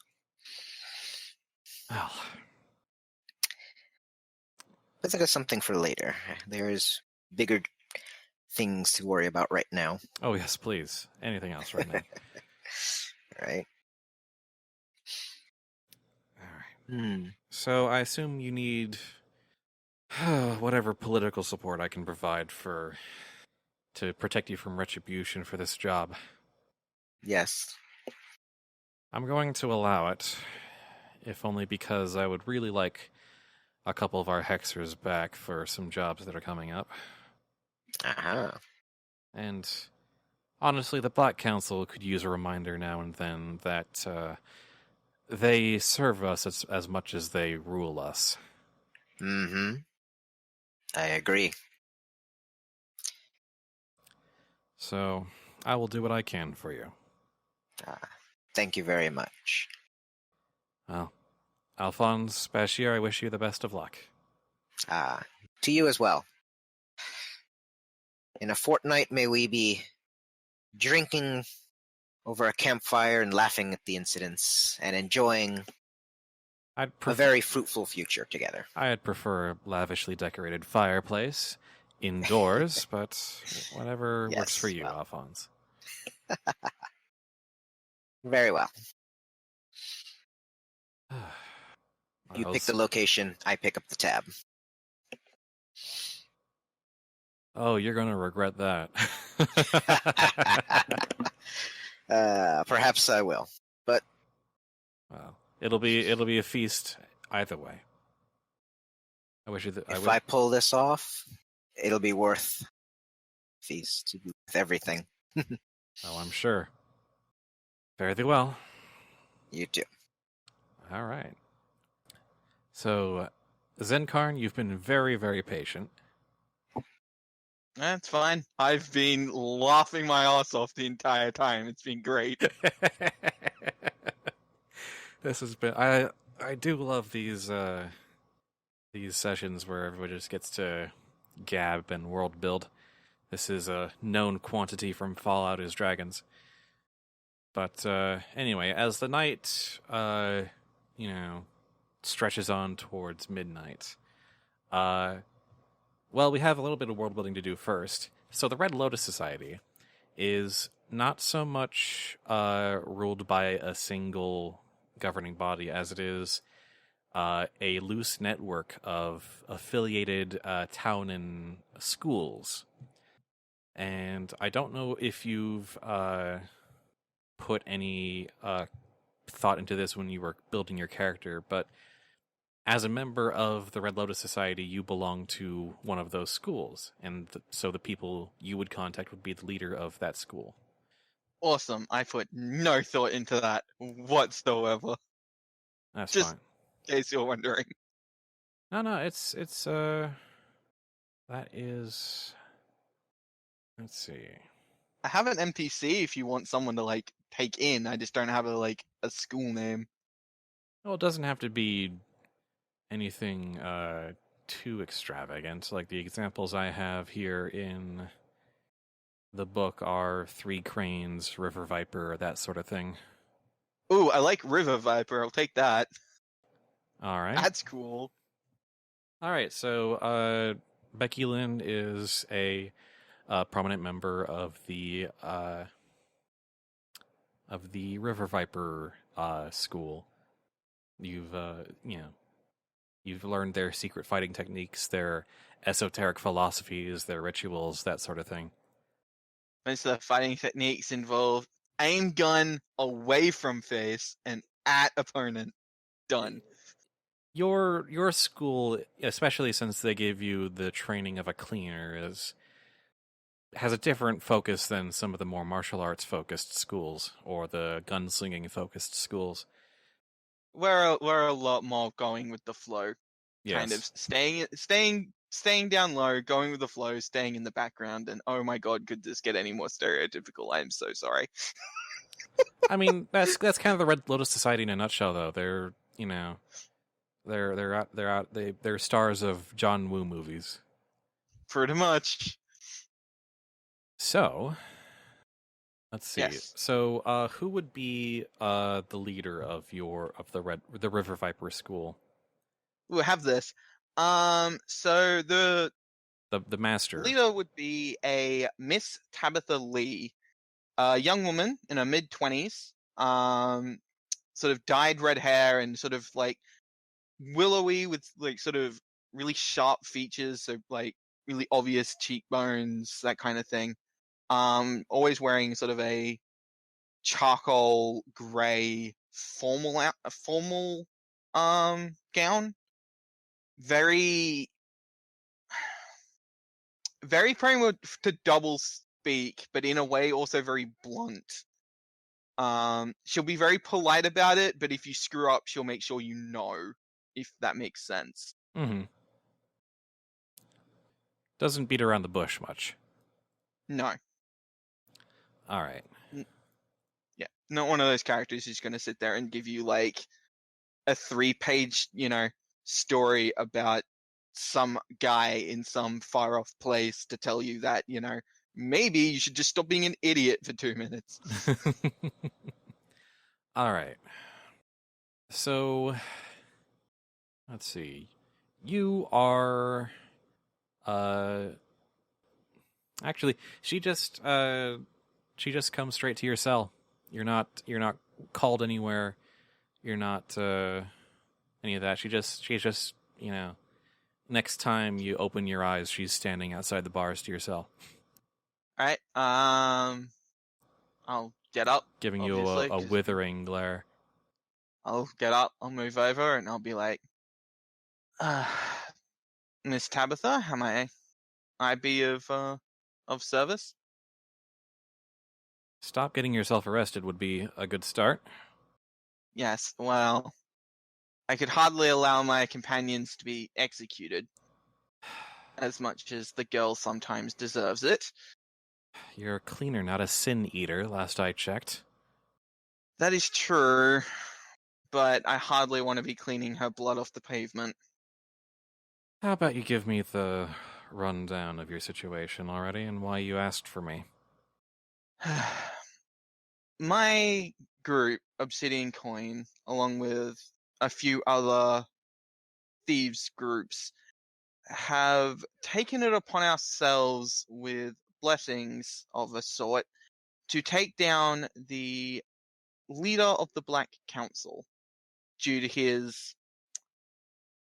Well, but that is something for later. There's bigger things to worry about right now. Oh, yes, please. Anything else right now? Right. All right. So I assume you need whatever political support I can provide to protect you from retribution for this job. Yes. I'm going to allow it, if only because I would really like a couple of our hexers back for some jobs that are coming up. And honestly, the Black Council could use a reminder now and then that they serve us as much as they rule us. I agree. So I will do what I can for you. Thank you very much. Well, Alfons, Bashir, I wish you the best of luck. To you as well. In a fortnight, may we be drinking over a campfire and laughing at the incidents and enjoying I'd a very fruitful future together. I'd prefer a lavishly decorated fireplace indoors, but whatever works for Yes, you, well. Alfons. Very well. You I'll pick the s- location, I pick up the tab. Oh, you're gonna regret that. Perhaps I will. But Well, it'll be a feast either way. I wish you. if I pull this off, it'll be worth feast with everything. Oh, I'm sure. Fare thee well. You too. All right. So, Xencarn, you've been very, very patient. That's fine. I've been laughing my ass off the entire time. It's been great. This has been. I do love these sessions where everybody just gets to gab and world build. This is a known quantity from Fallout is dragons. But anyway, as the night stretches on towards midnight, well, we have a little bit of world building to do first. So the Red Lotus Society is not so much ruled by a single governing body as it is a loose network of affiliated town and schools. And I don't know if you've put any thought into this when you were building your character, but as a member of the Red Lotus Society, you belong to one of those schools, and so the people you would contact would be the leader of that school. Awesome. I put no thought into that whatsoever. That's Just- fine. In case you're wondering. No, it's that is. Let's see. I have an NPC if you want someone to like take in. I just don't have a school name. Well, it doesn't have to be anything too extravagant. Like the examples I have here in the book are Three Cranes, River Viper, that sort of thing. Ooh, I like River Viper. I'll take that. All right. That's cool. All right. So, Beguiler is a prominent member of the River Viper school. You've you've learned their secret fighting techniques, their esoteric philosophies, their rituals, that sort of thing. Most of the fighting techniques involve aim gun away from face and at opponent. Done. Your school, especially since they gave you the training of a cleaner, has a different focus than some of the more martial arts focused schools or the gunslinging focused schools. We're a lot more going with the flow. Yes. Kind of staying down low, going with the flow, staying in the background, and oh my god, could this get any more stereotypical? I'm so sorry. I mean, that's kind of the Red Lotus Society in a nutshell, though. They're they're stars of John Woo movies. Pretty much. So, let's see. Yes. So, who would be the leader of the River Viper school? We'll have this. So the master. leader would be a Miss Tabitha Lee, a young woman in her mid-20s, sort of dyed red hair and sort of like willowy with like sort of really sharp features, so like really obvious cheekbones, that kind of thing. Always wearing sort of a charcoal gray formal gown. Very prone to double speak, but in a way also very blunt. She'll be very polite about it, but if you screw up, she'll make sure you know, if that makes sense. Mm-hmm. Doesn't beat around the bush much. No. All right. Yeah. Not one of those characters who's going to sit there and give you like a 3-page, story about some guy in some far off place to tell you that, maybe you should just stop being an idiot for 2 minutes. All right. So, Let's see. You are... Actually, she just comes straight to your cell. You're not called anywhere. You're not any of that. she's just, next time you open your eyes, she's standing outside the bars to your cell. Alright, I'll get up. Giving you a withering glare. I'll get up, I'll move over, and I'll be like, Miss Tabitha, how may I be of service? Stop getting yourself arrested would be a good start. Yes, well, I could hardly allow my companions to be executed, as much as the girl sometimes deserves it. You're a cleaner, not a sin eater, last I checked. That is true, but I hardly want to be cleaning her blood off the pavement. How about you give me the rundown of your situation already and why you asked for me? My group, Obsidian Coin, along with a few other thieves groups, have taken it upon ourselves with blessings of a sort to take down the leader of the Black Council due to his,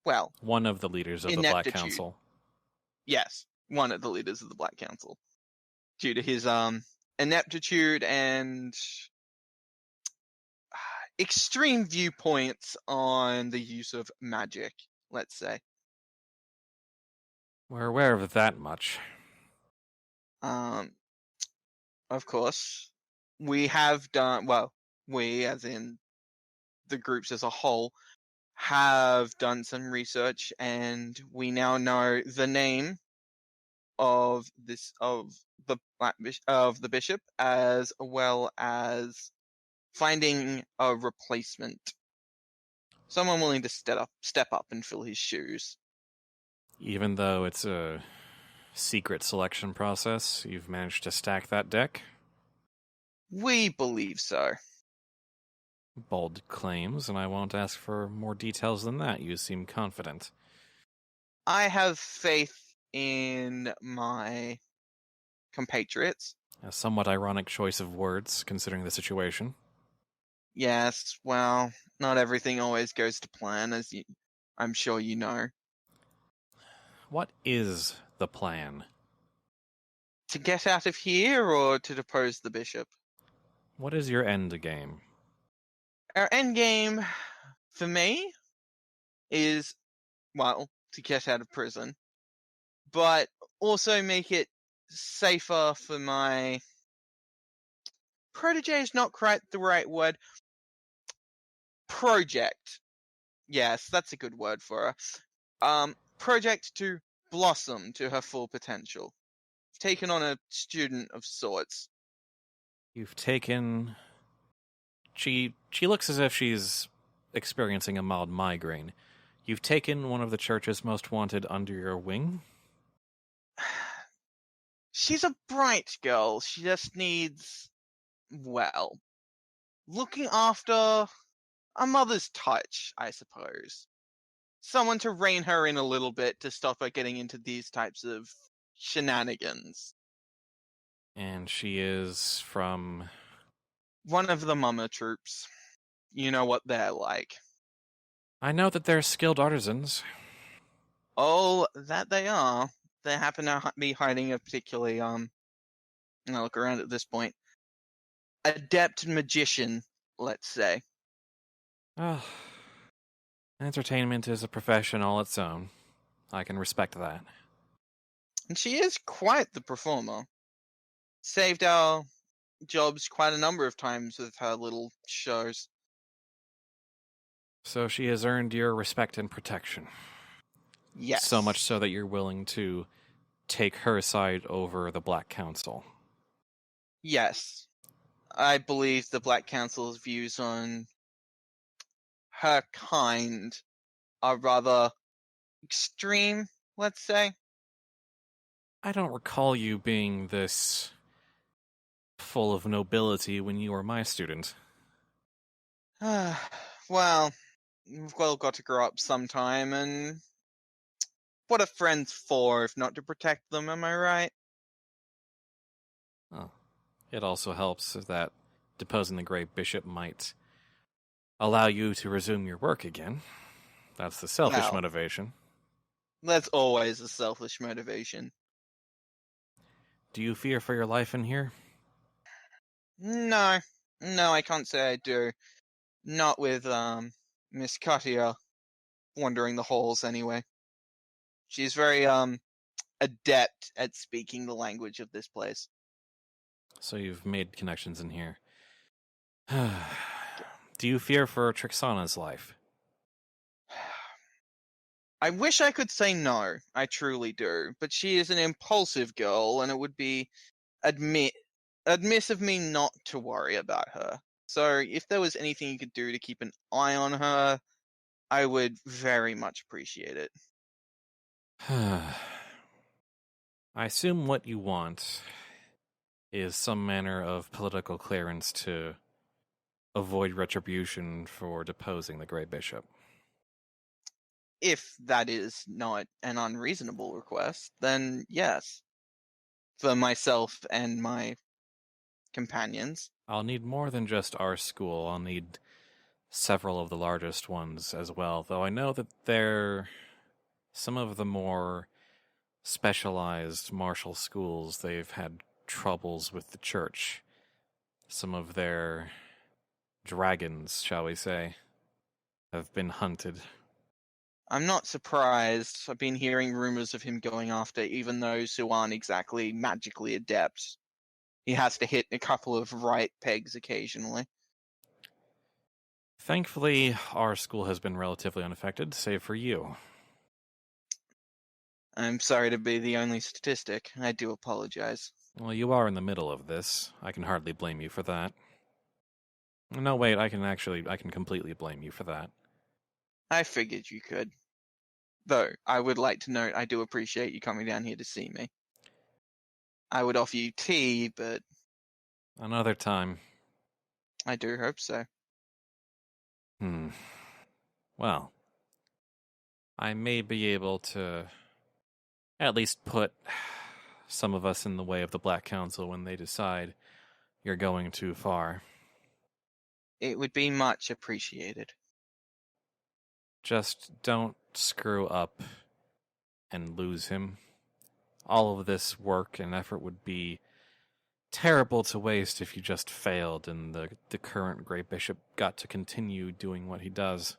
well... One of the leaders of the Black Council. Yes, one of the leaders of the Black Council. Due to his ineptitude and extreme viewpoints on the use of magic, let's say. We're aware of that much. Of course, we have done, well, we, as in the groups as a whole, have done some research, and we now know the name of the bishop, as well as finding a replacement, someone willing to step up and fill his shoes. Even though it's a secret selection process, you've managed to stack that deck? We believe so. Bold claims, and I won't ask for more details than that. You seem confident. I have faith in my compatriots. A somewhat ironic choice of words, considering the situation. Yes, well, not everything always goes to plan, as I'm sure you know. What is the plan? To get out of here, or to depose the bishop? What is your end game? Our end game, for me, is, well, to get out of prison, but also make it safer for my protege is not quite the right word. Project. Yes, that's a good word for her. Project to blossom to her full potential. Taken on a student of sorts. You've taken... She looks as if she's experiencing a mild migraine. You've taken one of the church's most wanted under your wing? She's a bright girl. She just needs, well, looking after a mother's touch, I suppose. Someone to rein her in a little bit to stop her getting into these types of shenanigans. And she is from... One of the mama troops. You know what they're like. I know that they're skilled artisans. Oh, that they are. They happen to be hiding a particularly, I'll look around at this point, adept magician, let's say. Oh, entertainment is a profession all its own. I can respect that. And she is quite the performer. Saved our jobs quite a number of times with her little shows. So she has earned your respect and protection. Yes. So much so that you're willing to take her side over the Black Council. Yes. I believe the Black Council's views on her kind are rather extreme, let's say. I don't recall you being this full of nobility when you were my student. Well, we've all got to grow up sometime, and what are friends for if not to protect them, am I right? Oh. It also helps that deposing the Great Bishop might allow you to resume your work again. That's the selfish Well. motivation. That's always a selfish motivation. Do you fear for your life in here? No, I can't say I do. Not with, Miss Katya wandering the halls anyway. She's very, adept at speaking the language of this place. So you've made connections in here. Do you fear for Trixanna's life? I wish I could say no, I truly do, but she is an impulsive girl, and it would be admiss of me not to worry about her. So if there was anything you could do to keep an eye on her, I would very much appreciate it. I assume what you want is some manner of political clearance to avoid retribution for deposing the Great Bishop. If that is not an unreasonable request, then yes. For myself and my companions. I'll need more than just our school. I'll need several of the largest ones as well, though I know that they're some of the more specialized martial schools. They've had troubles with the church. Some of their dragons, shall we say, have been hunted. I'm not surprised. I've been hearing rumors of him going after even those who aren't exactly magically adept. He has to hit a couple of right pegs occasionally. Thankfully, our school has been relatively unaffected, save for you. I'm sorry to be the only statistic. I do apologize. Well, you are in the middle of this. I can hardly blame you for that. No, wait, I can completely blame you for that. I figured you could. Though, I would like to note I do appreciate you coming down here to see me. I would offer you tea, but... Another time. I do hope so. Well, I may be able to at least put some of us in the way of the Black Council when they decide you're going too far. It would be much appreciated. Just don't screw up and lose him. All of this work and effort would be terrible to waste if you just failed and the current Great Bishop got to continue doing what he does.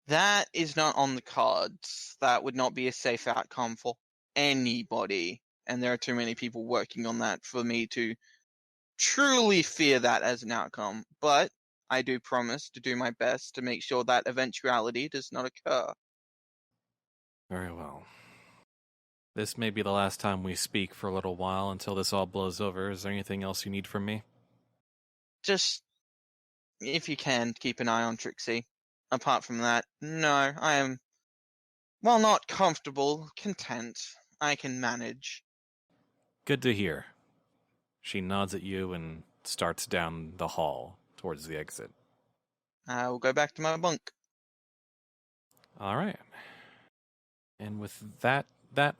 That is not on the cards. That would not be a safe outcome for anybody. And there are too many people working on that for me to truly fear that as an outcome. But I do promise to do my best to make sure that eventuality does not occur. Very well. This may be the last time we speak for a little while until this all blows over. Is there anything else you need from me? Just, if you can, keep an eye on Trixie. Apart from that, no, I am, while not comfortable, content. I can manage. Good to hear. She nods at you and starts down the hall towards the exit. I will go back to my bunk. All right. And with that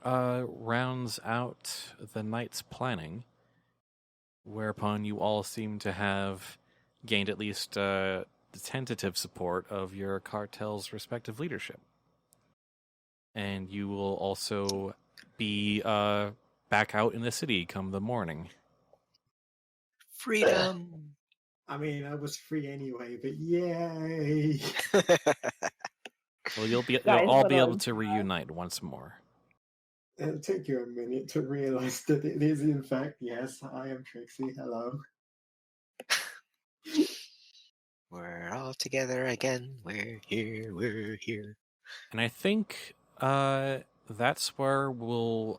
rounds out the night's planning, whereupon you all seem to have gained at least the tentative support of your cartel's respective leadership. And you will also be back out in the city come the morning. Freedom! I mean, I was free anyway, but yay! Well, you'll Guys, all what be able on? to reunite once more. It'll take you a minute to realize that it is, in fact, yes, I am Trixie. Hello. We're all together again. We're here. And I think that's where we'll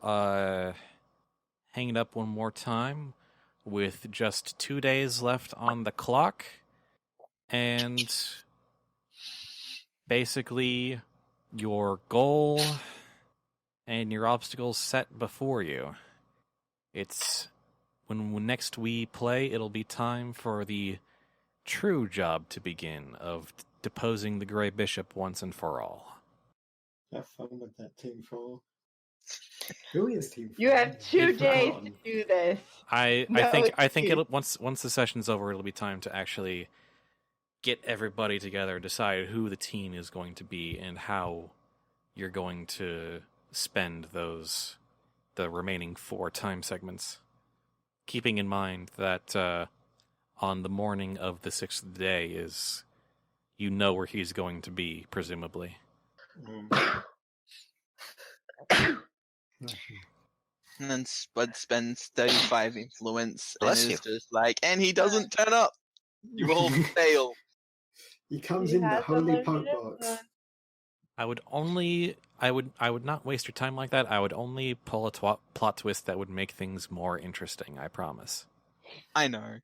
hang it up one more time with just 2 days left on the clock. And basically your goal and your obstacles set before you. It's when next we play, it'll be time for the true job to begin of deposing the Grey Bishop once and for all. Have fun with that Team 4. Who is Team 4? You have 2 They've days to forgotten. do this. I No think excuse. it'll once the session's over, it'll be time to actually get everybody together and decide who the team is going to be and how you're going to spend the remaining 4 time segments. Keeping in mind that on the morning of the 6th day is where he's going to be, presumably. And then Spud spends 35 influence Bless and you. is just like, and he doesn't turn up. You all fail. He comes He in the has holy unlimited poke box. influence. I would not waste your time like that. I would only pull a plot twist that would make things more interesting, I promise. I know.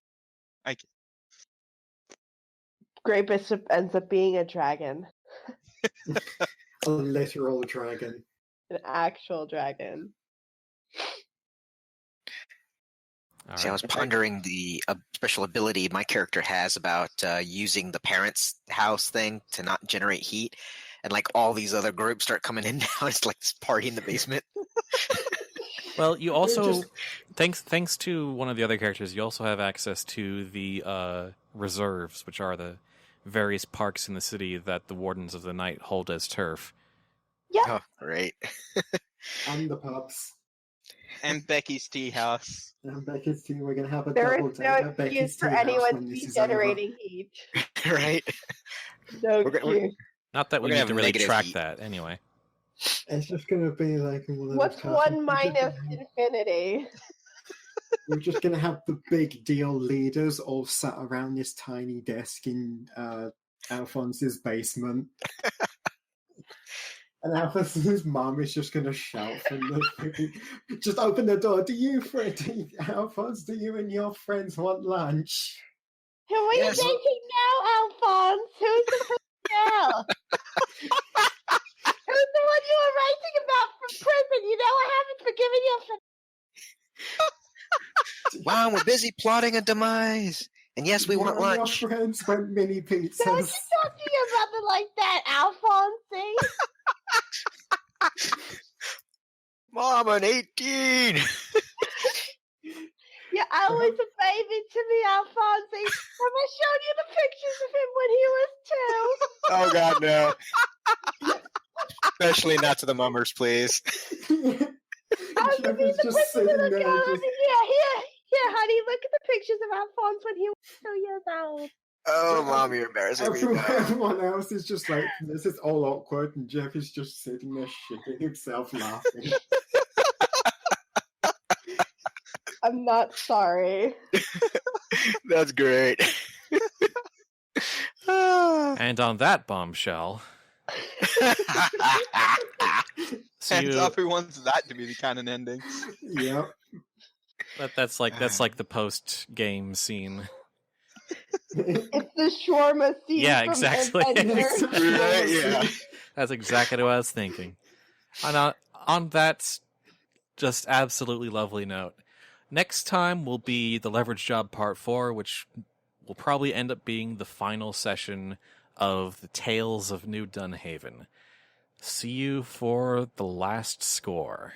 Grey Bishop ends up being a dragon. A literal dragon. An actual dragon. All See, I right. was pondering the special ability my character has about using the parents' house thing to not generate heat, and like all these other groups start coming in now. It's like this party in the basement. Well, you also, just- thanks to one of the other characters, you also have access to the reserves, which are the various parks in the city that the Wardens of the Night hold as turf. Yep. Oh, great. And the pubs. And Becky's tea house. And Becky's team, we're going to have a There double is date no at Becky's excuse for tea house anyone when to this be is over. generating heat. Right? No We're gonna- excuse. Not that We're we gonna need have to really negative track heat. that, anyway. It's just going to be like one of those What's cartoons. 1 minus infinity? We're just going to have the big deal leaders all sat around this tiny desk in Alphonse's basement. And Alphonse's mom is just going to shout from the... just open the door. Alphonse, do you and your friends want lunch? Who are Yes. you dating now, Alphonse? Who's the pretty girl? Who's the one you were writing about from prison? You know I haven't forgiven you for... Wow, we're busy plotting a demise. And yes, we You want and your lunch. friends want mini Don't you pizzas. talk to your mother like that, Alphonse? Mom, I'm 18. You're always a baby to me, Alphonse. Have I shown you the pictures of him when he was 2? Oh, God, no. Especially not to the mummers, please. I Jeff mean is the just pictures sitting of the there girl just- over here. Here, honey, look at the pictures of Alphonse when he was 2 years old. Oh, Mom, you're embarrassing me. Everyone else is just like, this is all awkward, and Jeff is just sitting there shitting himself laughing. I'm not sorry. That's great. And on that bombshell, see Hands you, up, who wants that to be the canon ending? Yep. that's like the post-game scene. It's the shawarma scene. Yeah, from exactly. Adventure. Right, yeah. That's exactly what I was thinking. And on that just absolutely lovely note, next time will be the Leverage Job Part 4, which will probably end up being the final session of the Tales of New Dunhaven. See you for the last score.